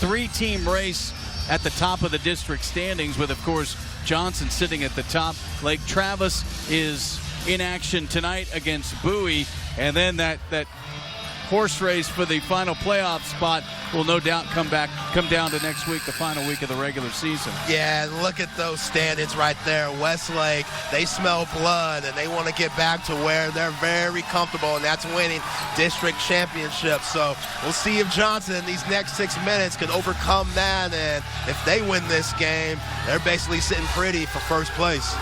3-team race at the top of the district standings with, of course, Johnson sitting at the top. Lake Travis is in action tonight against Bowie. And then that horse race for the final playoff spot will no doubt come down to next week, the final week of the regular season. Yeah, look at those standings right there. Westlake, they smell blood, and they want to get back to where they're very comfortable, and that's winning district championships. So we'll see if Johnson in these next 6 minutes can overcome that, and if they win this game, they're basically sitting pretty for first place.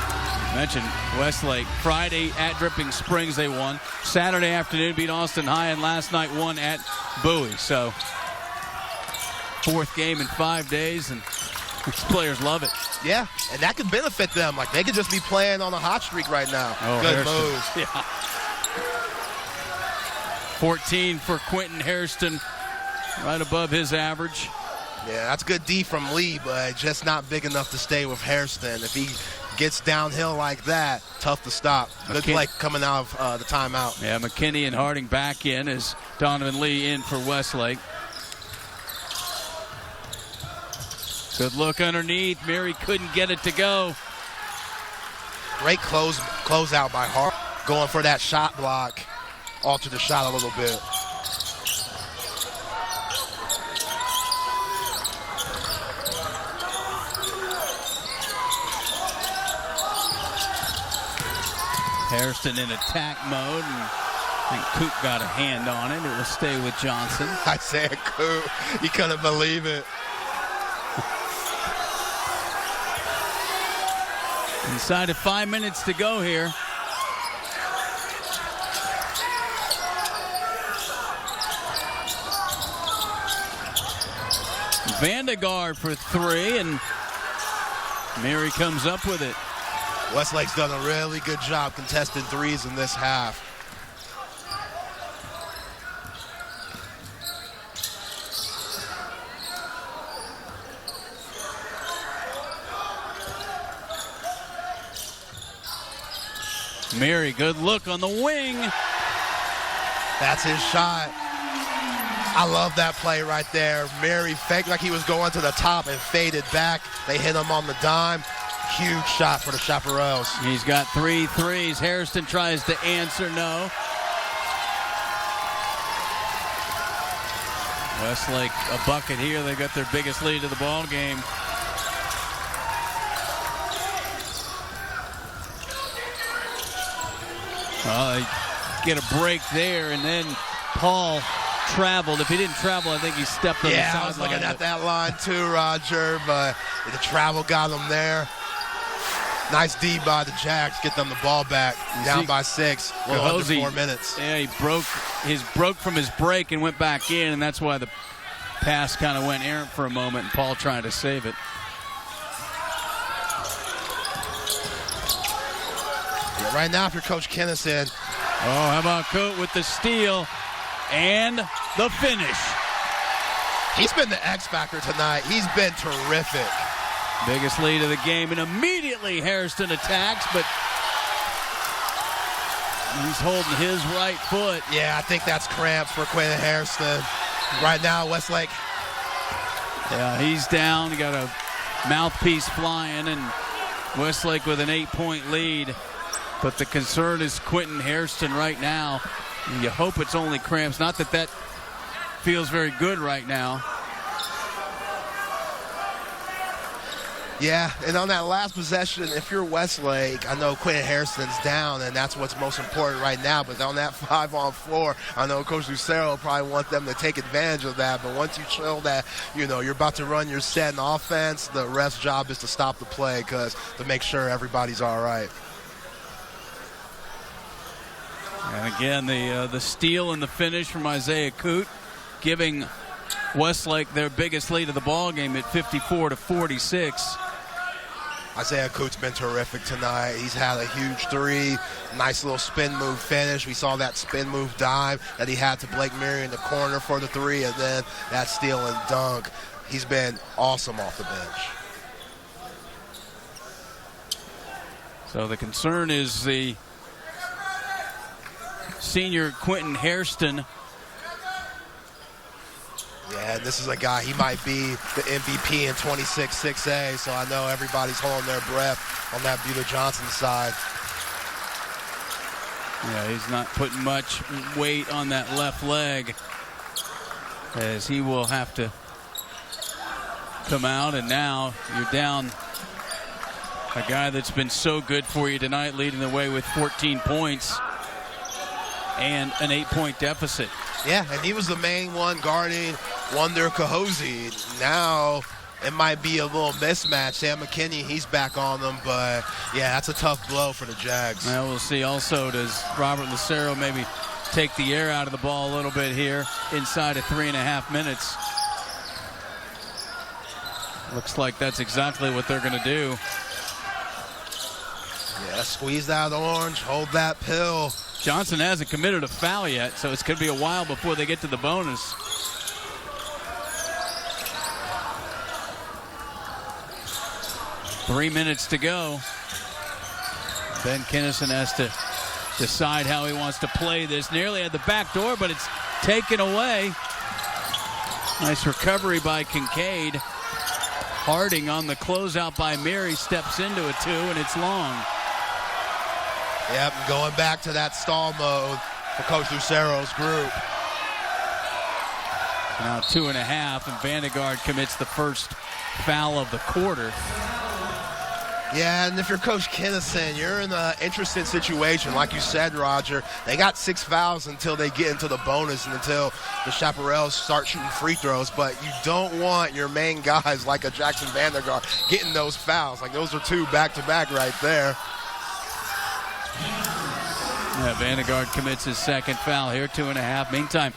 Mentioned Westlake. Friday at Dripping Springs they won. Saturday afternoon beat Austin High, and last night won at Bowie. So 4th game in 5 days, and these players love it. Yeah, and that could benefit them. Like, they could just be playing on a hot streak right now. Oh, good Hairston. moves. Yeah. 14 for Quentin Hairston, right above his average. Yeah, that's good D from Lee, but just not big enough to stay with Hairston. If he gets downhill like that, tough to stop. Good play coming out of the timeout. Yeah, McKinney and Harding back in as Donovan Lee in for Westlake. Good look underneath. Mary couldn't get it to go. Great close out by Hart. Going for that shot block. Alter the shot a little bit. Hairston in attack mode, and I think Coop got a hand on it. It will stay with Johnson. Isaiah Coop, you couldn't believe it. Inside of 5 minutes to go here. Vandegaard for 3, and Mary comes up with it. Westlake's done a really good job contesting threes in this half. Mary, good look on the wing. That's his shot. I love that play right there. Mary faked like he was going to the top and faded back. They hit him on the dime. Huge shot for the Chaparrals. He's got 3 threes. Hairston tries to answer, no. Westlake a bucket here. They got their biggest lead of the ball game. They get a break there, and then Paul traveled. If he didn't travel, I think he stepped on the sideline. Yeah, I was looking at that line too, Roger, but the travel got him there. Nice D by the Jacks, get them the ball back. Down by 6, under 4 minutes. Yeah, he broke from his break and went back in, and that's why the pass kind of went errant for a moment, and Paul trying to save it. Right now, if you're Coach Kinnison. Oh, how about Coat with the steal? And the finish. He's been the X factor tonight. He's been terrific. Biggest lead of the game, and immediately Hairston attacks, but he's holding his right foot. Yeah, I think that's cramps for Quentin Hairston. Right now, Westlake. Yeah, he's down. He got a mouthpiece flying, and Westlake with an 8-point lead. But the concern is Quentin Hairston right now. You hope it's only cramps. Not that that feels very good right now. Yeah, and on that last possession, if you're Westlake, I know Quentin Hairston's down, and that's what's most important right now. But on that 5-on-4, I know Coach Lucero probably want them to take advantage of that. But once you show that, you're about to run your set in offense, the ref's job is to stop the play to make sure everybody's all right. And again, the steal and the finish from Isaiah Coote, giving Westlake their biggest lead of the ball game at 54-46. Isaiah Coote's been terrific tonight. He's had a huge three, nice little spin move finish. We saw that spin move dive that he had to Blake Murray in the corner for the three, and then that steal and dunk. He's been awesome off the bench. So the concern is the senior Quentin Hairston. Yeah, this is a guy, he might be the MVP in 26-6A, so I know everybody's holding their breath on that Bueller Johnson side. Yeah, he's not putting much weight on that left leg, as he will have to come out, and now you're down a guy that's been so good for you tonight, leading the way with 14 points and an 8-point deficit. Yeah, and he was the main one guarding Wonder Kahozi. Now it might be a little mismatch. Sam McKinney, he's back on them, but yeah, that's a tough blow for the Jags. Well, we'll see also, does Robert Lucero maybe take the air out of the ball a little bit here inside of 3.5 minutes? Looks like that's exactly what they're going to do. Yeah, squeeze that orange, hold that pill. Johnson hasn't committed a foul yet, so it's going to be a while before they get to the bonus. Three minutes to go. Ben Kinnison has to decide how he wants to play this. Nearly at the back door, but it's taken away. Nice recovery by Kincaid. Harding on the closeout by Mary steps into a two, and it's long. Yep, going back to that stall mode for Coach Lucero's group. Now 2.5, and Vandegaard commits the first foul of the quarter. Yeah, and if you're Coach Kinnison, you're in an interesting situation. Like you said, Roger, they got 6 fouls until they get into the bonus and until the Chaparrals start shooting free throws. But you don't want your main guys like a Jackson Vandegaard getting those fouls. Like, those are 2 back-to-back right there. Yeah, Vandegaard commits his second foul here, 2.5. Meantime,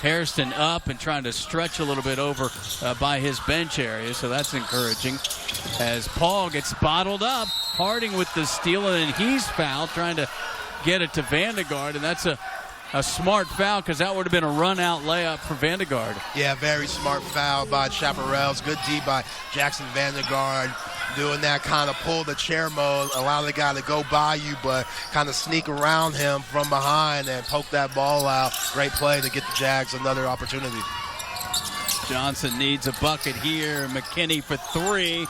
Hairston up and trying to stretch a little bit over by his bench area, so that's encouraging. As Paul gets bottled up, Harding with the steal, and then he's fouled, trying to get it to Vandegaard, and that's a smart foul because that would have been a run-out layup for Vandegaard. Yeah, very smart foul by Chaparrals. Good D by Jackson Vandegaard. Doing that kind of pull the chair mode, allow the guy to go by you, but kind of sneak around him from behind and poke that ball out. Great play to get the Jags another opportunity. Johnson needs a bucket here. McKinney for 3.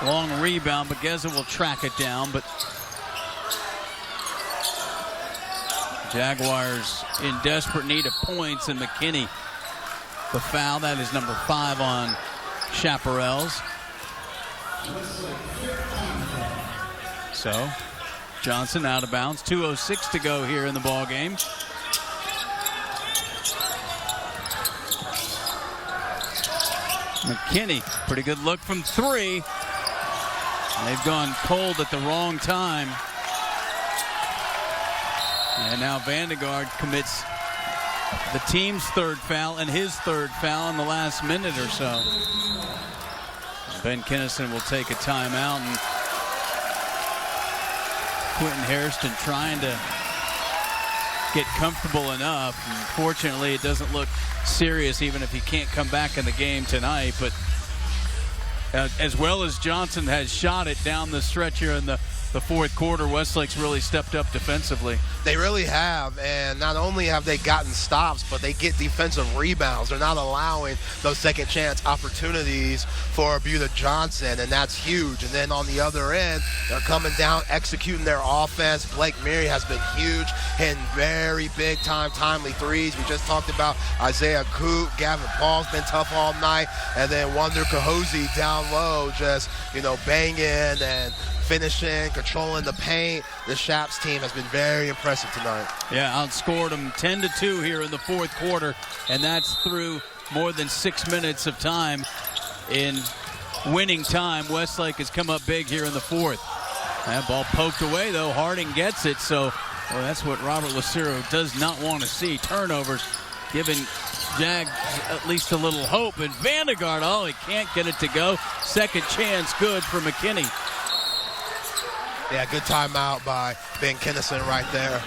Long rebound, but Geza will track it down. But Jaguars in desperate need of points, and McKinney the foul. That is number 5 on Chaparrals. So Johnson out of bounds. 2:06 to go here in the ball game. McKinney, pretty good look from 3. They've gone cold at the wrong time. And now Vandegaard commits the team's 3rd foul and his 3rd foul in the last minute or so. Ben Kinnison will take a timeout, and Quentin Hairston trying to get comfortable enough. Fortunately, it doesn't look serious even if he can't come back in the game tonight. But as well as Johnson has shot it down the stretch here in the fourth quarter, Westlake's really stepped up defensively. They really have, and not only have they gotten stops, but they get defensive rebounds. They're not allowing those second chance opportunities for Buda Johnson, and that's huge. And then on the other end, they're coming down, executing their offense. Blake Murray has been huge, hitting very big time, timely threes. We just talked about Isaiah Coop. Gavin Paul's been tough all night. And then Wonder Kahozi down low, just, banging and finishing, controlling the paint. The Shaps team has been very impressive tonight. Yeah, outscored them 10-2 here in the fourth quarter, and that's through more than 6 minutes of time. In winning time, Westlake has come up big here in the fourth. That ball poked away, though. Harding gets it, so that's what Robert Lucero does not want to see. Turnovers, giving Jags at least a little hope. And Vandegaard, he can't get it to go. Second chance good for McKinney. Yeah, good timeout by Ben Kinnison right there.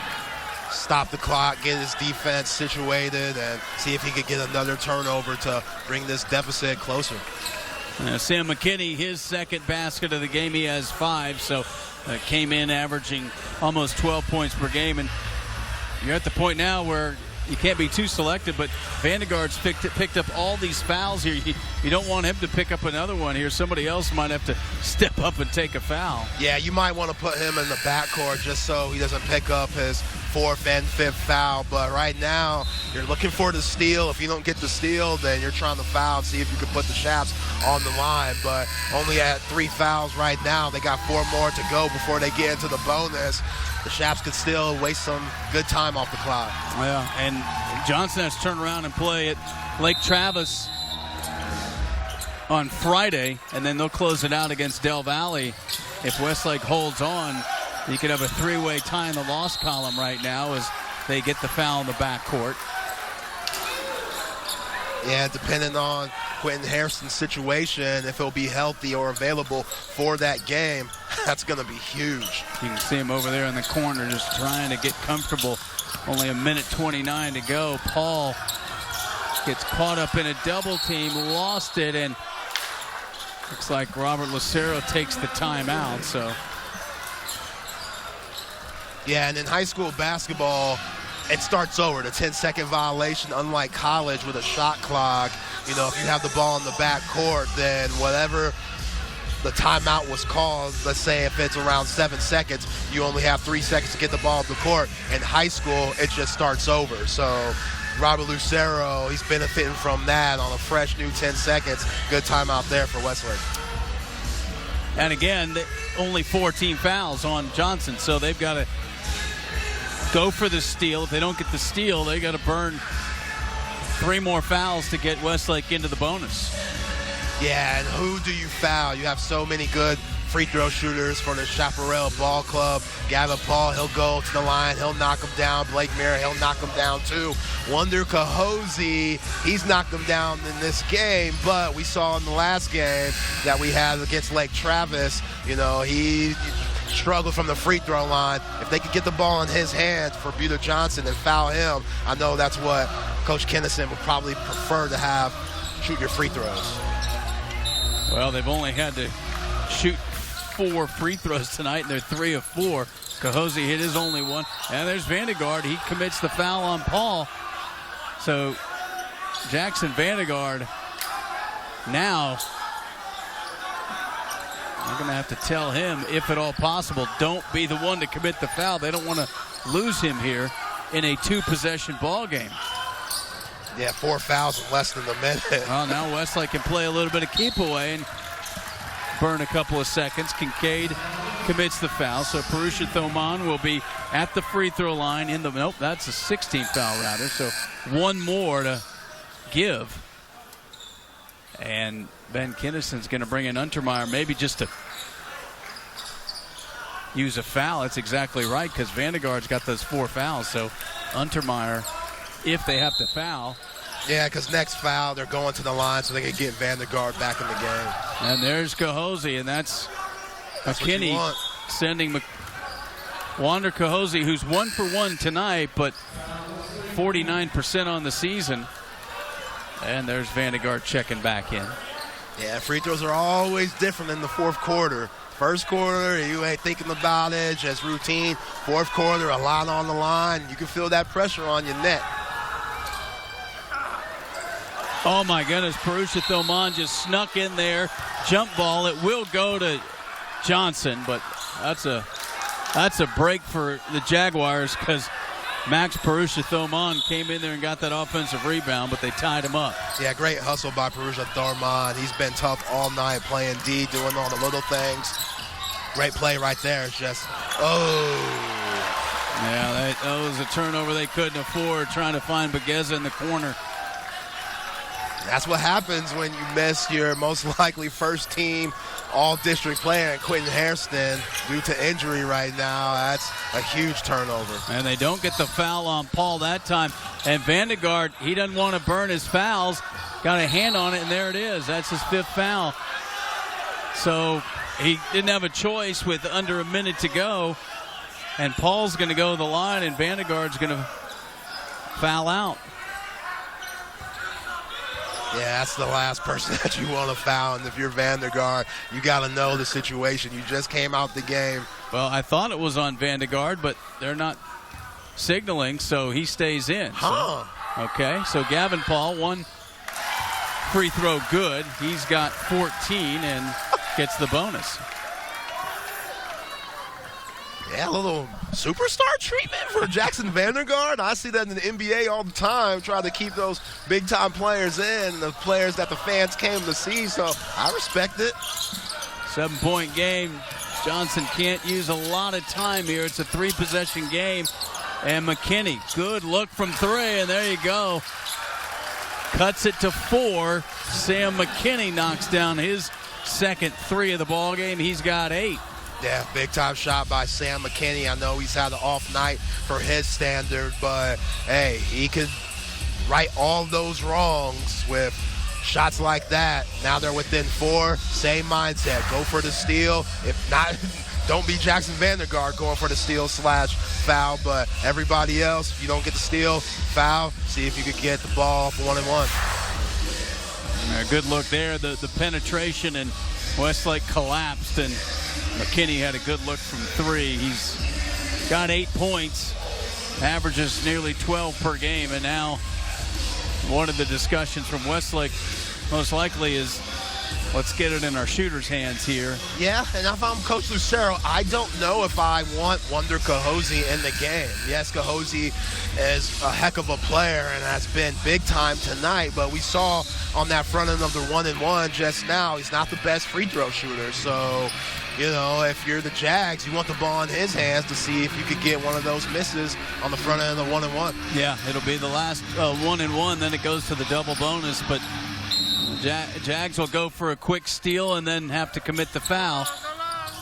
Stop the clock, get his defense situated, and see if he could get another turnover to bring this deficit closer. Sam McKinney, his second basket of the game. He has 5, so came in averaging almost 12 points per game. And you're at the point now where you can't be too selective, but Vandegaard's picked up all these fouls here. You don't want him to pick up another one here. Somebody else might have to step up and take a foul. Yeah, you might want to put him in the backcourt just so he doesn't pick up his 4th and 5th foul. But right now, you're looking for the steal. If you don't get the steal, then you're trying to foul and see if you can put the Shaps on the line. But only at 3 fouls right now. They got 4 more to go before they get into the bonus. The Shaps could still waste some good time off the clock. Yeah, and Johnson has to turn around and play at Lake Travis on Friday, and then they'll close it out against Del Valle. If Westlake holds on, you could have a 3-way tie in the loss column right now as they get the foul in the backcourt. Yeah, depending on Quentin Hairston's situation, if he'll be healthy or available for that game, that's going to be huge. You can see him over there in the corner just trying to get comfortable. Only 1:29 to go. Paul gets caught up in a double team, lost it, and looks like Robert Lucero takes the timeout. So, yeah, and in high school basketball, it starts over. The 10-second violation, unlike college with a shot clock. If you have the ball in the back court, then whatever the timeout was called, let's say if it's around 7 seconds, you only have 3 seconds to get the ball up the court. In high school, it just starts over. So Robert Lucero, he's benefiting from that on a fresh new 10 seconds. Good timeout there for Westlake. And again, only 14 fouls on Johnson, so they've got to go for the steal. If they don't get the steal, they got to burn 3 more fouls to get Westlake into the bonus. Yeah, and who do you foul? You have so many good free throw shooters for the Chaparral Ball Club. Gavin Paul, he'll go to the line, he'll knock him down. Blake Murray, he'll knock him down too. Wonder Kahozi, he's knocked him down in this game, but we saw in the last game that we had against Lake Travis, he struggled from the free throw line. If they could get the ball in his hands for Buda Johnson and foul him, I know that's what Coach Kinnison would probably prefer to have, shoot your free throws. Well, they've only had to shoot 4 free throws tonight, and they're 3 of 4. Kahozi hit his only one. And there's Vandegaard. He commits the foul on Paul. So Jackson Vandegaard now, I'm going to have to tell him, if at all possible, don't be the one to commit the foul. They don't want to lose him here in a 2-possession ball game. Yeah, 4 fouls in less than a minute. Well, now Westlake can play a little bit of keep away and burn a couple of seconds. Kincaid commits the foul, so Purusha Thoman will be at the free throw line nope, that's a 16th foul rather, so 1 more to give. And Ben Kinnison's going to bring in Untermeyer, maybe just to use a foul. That's exactly right, because Vandegaard's got those 4 fouls, so Untermeyer, if they have to foul. Yeah, because next foul, they're going to the line so they can get Vandegaard back in the game. And there's Kahozi, and that's McKinney sending Wander Cahosi, who's 1 for 1 tonight, but 49% on the season. And there's Vandegaard checking back in. Yeah, free throws are always different in the fourth quarter. First quarter, you ain't thinking about it, just routine. Fourth quarter, a lot on the line. You can feel that pressure on your neck. Oh my goodness, Purusha Thoman just snuck in there. Jump ball, it will go to Johnson, but that's a break for the Jaguars because Max Purusha Thoman came in there and got that offensive rebound, but they tied him up. Yeah, great hustle by Purusha Thoman. He's been tough all night playing D, doing all the little things. Great play right there. It's just, Yeah, that was a turnover they couldn't afford, trying to find Begeza in the corner. That's what happens when you miss your most likely first team all-district player in Quentin Hairston due to injury right now. That's a huge turnover. And they don't get the foul on Paul that time. And Vandegaard, he doesn't want to burn his fouls. Got a hand on it, and there it is. That's his 5th foul. So he didn't have a choice with under a minute to go. And Paul's going to go to the line, and Vandegaard's going to foul out. Yeah, that's the last person that you want to foul. And if you're Vandegaard, you got to know the situation. You just came out the game. Well, I thought it was on Vandegaard, but they're not signaling, so he stays in. Huh. So, okay, so Gavin Paul, 1 free throw good. He's got 14 and gets the bonus. Yeah, a little superstar treatment for Jackson Vandegaard. I see that in the NBA all the time, trying to keep those big-time players in, the players that the fans came to see, so I respect it. 7-point game. Johnson can't use a lot of time here. It's a 3-possession game. And McKinney, good look from 3, and there you go. Cuts it to 4. Sam McKinney knocks down his second 3 of the ball game. He's got 8. Yeah, big-time shot by Sam McKinney. I know he's had an off night for his standard, but, hey, he could right all those wrongs with shots like that. Now they're within 4. Same mindset. Go for the steal. If not, don't be Jackson Vandegaard going for the steal / foul, but everybody else, if you don't get the steal, foul, see if you could get the ball for 1-and-1. Good look there. The penetration, and Westlake collapsed, and McKinney had a good look from 3. He's got 8 points, averages nearly 12 per game, and now one of the discussions from Westlake most likely is, let's get it in our shooter's hands here. Yeah, and if I'm Coach Lucero, I don't know if I want Wander Cahosi in the game. Yes, Cahosi is a heck of a player and has been big time tonight, but we saw on that front end of the 1-and-1 just now, he's not the best free throw shooter. So, you know, if you're the Jags, you want the ball in his hands to see if you could get one of those misses on the front end of the 1-and-1. Yeah, it'll be the last 1-and-1, then it goes to the double bonus, but Jags will go for a quick steal and then have to commit the foul.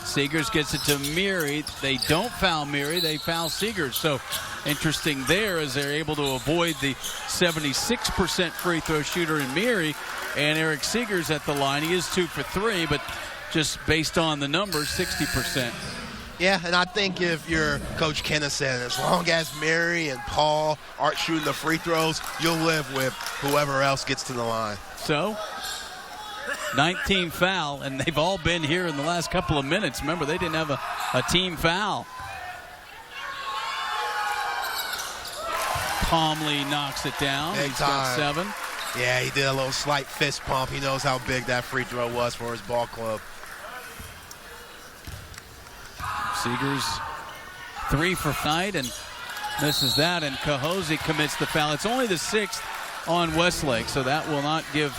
Seegers gets it to Meary. They don't foul Meary, they foul Seegers. So interesting there as they're able to avoid the 76% free throw shooter in Meary. And Eric Seegers at the line. He is 2 for 3, but just based on the numbers, 60%. Yeah, and I think if you're Coach Kennison, as long as Mary and Paul aren't shooting the free throws, you'll live with whoever else gets to the line. So, 19 foul, and they've all been here in the last couple of minutes. Remember, they didn't have a team foul. Calmly knocks it down. Big He's time. got 7. Yeah, he did a little slight fist pump. He knows how big that free throw was for his ball club. Seegers 3 for night and misses that, and Cahosi commits the foul. It's only the 6th on Westlake, so that will not give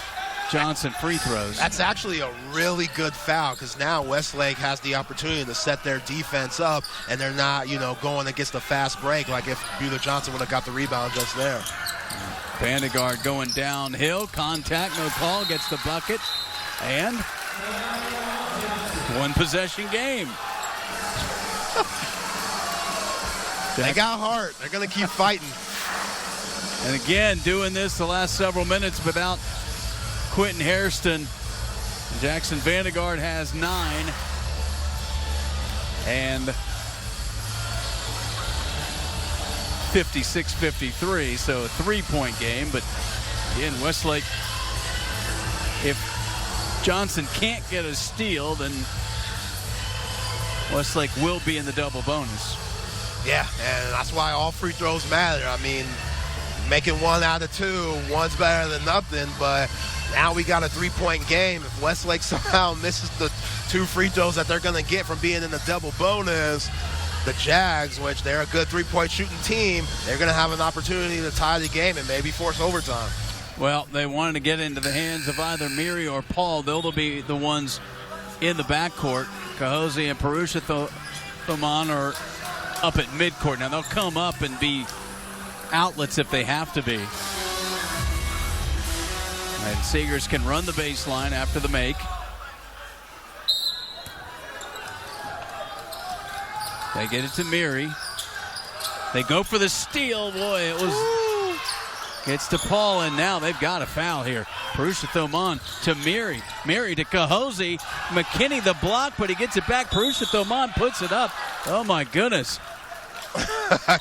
Johnson free throws. That's actually a really good foul because now Westlake has the opportunity to set their defense up, and they're not, you know, going against a fast break like if Bueller Johnson would have got the rebound just there. Vandegaard going downhill, contact, no call, gets the bucket, and 1 possession game. They got heart. They're going to keep fighting. And again, doing this the last several minutes without Quentin Hairston. Jackson Vandegaard has 9. And 56-53, so a 3-point game. But again, Westlake, if Johnson can't get a steal, then Westlake will be in the double bonus. Yeah, and that's why all free throws matter. I mean, making 1 out of 2, one's better than nothing, but now we got a 3-point game. If Westlake somehow misses the 2 free throws that they're going to get from being in the double bonus, the Jags, which they're a good 3-point shooting team, they're going to have an opportunity to tie the game and maybe force overtime. Well, they wanted to get into the hands of either Miri or Paul. They'll be the ones in the backcourt. Cahosi and Purusha Thoman are up at midcourt. Now, they'll come up and be outlets if they have to be. And Seegers can run the baseline after the make. They get it to Miri. They go for the steal. Boy, it was... Gets to Paul, and now they've got a foul here. Purusha Thoman to Miri. Miri to Cahosi. McKinney the block, but he gets it back. Purusha Thoman puts it up. Oh, my goodness.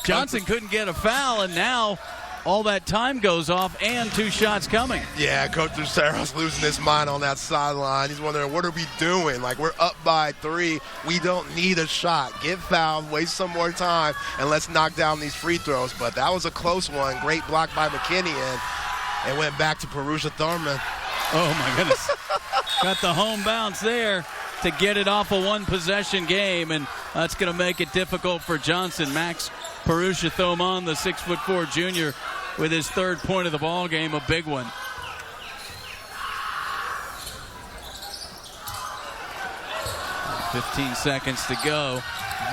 Johnson couldn't get a foul, and now all that time goes off and 2 shots coming. Yeah, Coach Lucero's losing his mind on that sideline. He's wondering, what are we doing? Like, we're up by 3. We don't need a shot. Get fouled, waste some more time, and let's knock down these free throws. But that was a close one. Great block by McKinney, and it went back to Purusha Thoman. Oh, my goodness. Got the home bounce there to get it off a 1-possession game, and that's going to make it difficult for Johnson. Max Purusha Thoman, the 6'4" junior, with his 3rd point of the ball game, a big one. "15 seconds to go.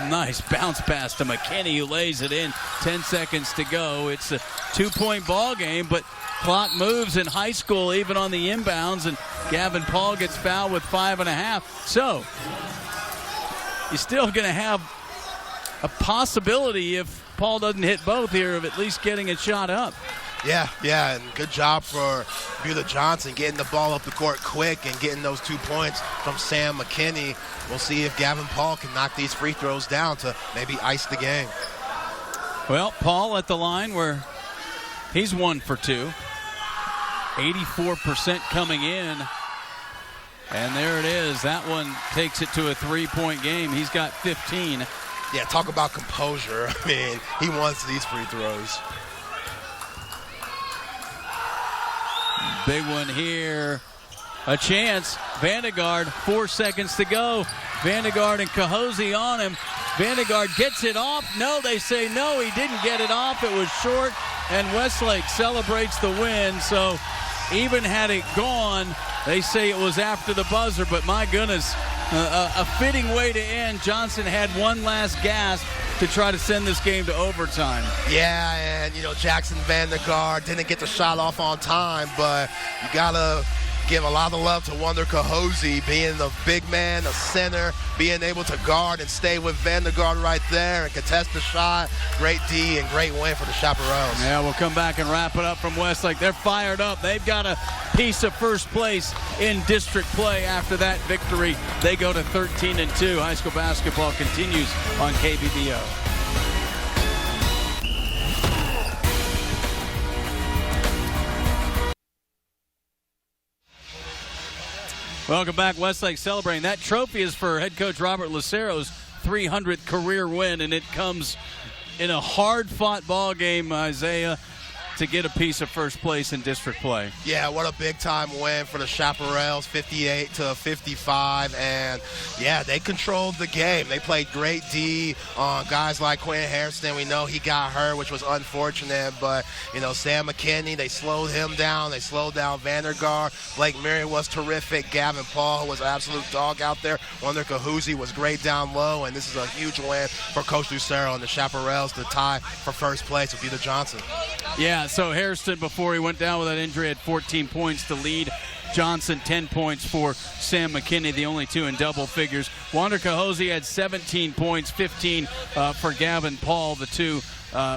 Nice bounce pass to McKinney, who lays it in. 10 seconds to go. It's a 2-point ball game, but clock moves in high school even on the inbounds, and Gavin Paul gets fouled with 5.5. So you're still going to have a possibility, if Paul doesn't hit both here, of at least getting a shot up. Yeah, and good job for Beulah Johnson getting the ball up the court quick and getting those 2 points from Sam McKinney. We'll see if Gavin Paul can knock these free throws down to maybe ice the game. Well, Paul at the line where he's 1 for 2. 84% coming in. And there it is. That one takes it to a 3-point game. He's got 15. Yeah, talk about composure. I mean, he wants these free throws. Big one here. A chance. Vandegaard, 4 seconds to go. Vandegaard and Cahosi on him. Vandegaard gets it off. No, they say no, he didn't get it off. It was short, and Westlake celebrates the win. So even had it gone, they say it was after the buzzer, but my goodness, a fitting way to end. Johnson had one last gasp to try to send this game to overtime. Yeah, and, Jackson Vandegaard didn't get the shot off on time, but you got to give a lot of love to Wonder Cahosi, being the big man, the center, being able to guard and stay with Vandegaard right there and contest the shot. Great D and great win for the Chaparrals. Yeah, we'll come back and wrap it up from Westlake. They're fired up. They've got a piece of first place in district play after that victory. They go to 13-2. High school basketball continues on KBBO. Welcome back. Westlake celebrating. That trophy is for head coach Robert Lucero's 300th career win, and it comes in a hard-fought ball game, Isaiah, to get a piece of first place in district play. Yeah, what a big-time win for the Chaparrals, 58-55, and yeah, they controlled the game. They played great D on guys like Quinn Hairston. We know he got hurt, which was unfortunate, but Sam McKinney, they slowed him down. They slowed down Vandergaard. Blake Murray was terrific. Gavin Paul was an absolute dog out there. Wonder Cahosi was great down low, and this is a huge win for Coach Lucero and the Chaparrals to tie for first place with Beulah Johnson. Yeah, so Hairston, before he went down with that injury, had 14 points to lead Johnson, 10 points for Sam McKinney, the only 2 in double figures. Wander Cahosi had 17 points, 15 for Gavin Paul, the 2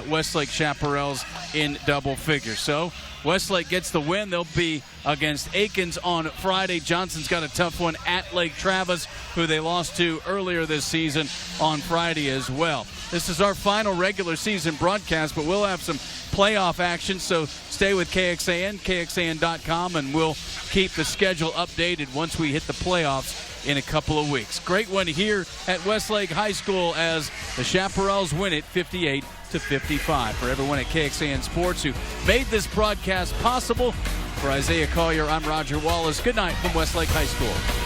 Westlake Chaparrals in double figures. So Westlake gets the win. They'll be against Aikens on Friday. Johnson's got a tough one at Lake Travis, who they lost to earlier this season on Friday as well. This is our final regular season broadcast, but we'll have some playoff action, so stay with KXAN, KXAN.com, and we'll keep the schedule updated once we hit the playoffs in a couple of weeks. Great one here at Westlake High School as the Chaparrals win it 58-55. For everyone at KXAN Sports who made this broadcast possible, for Isaiah Collier, I'm Roger Wallace. Good night from Westlake High School.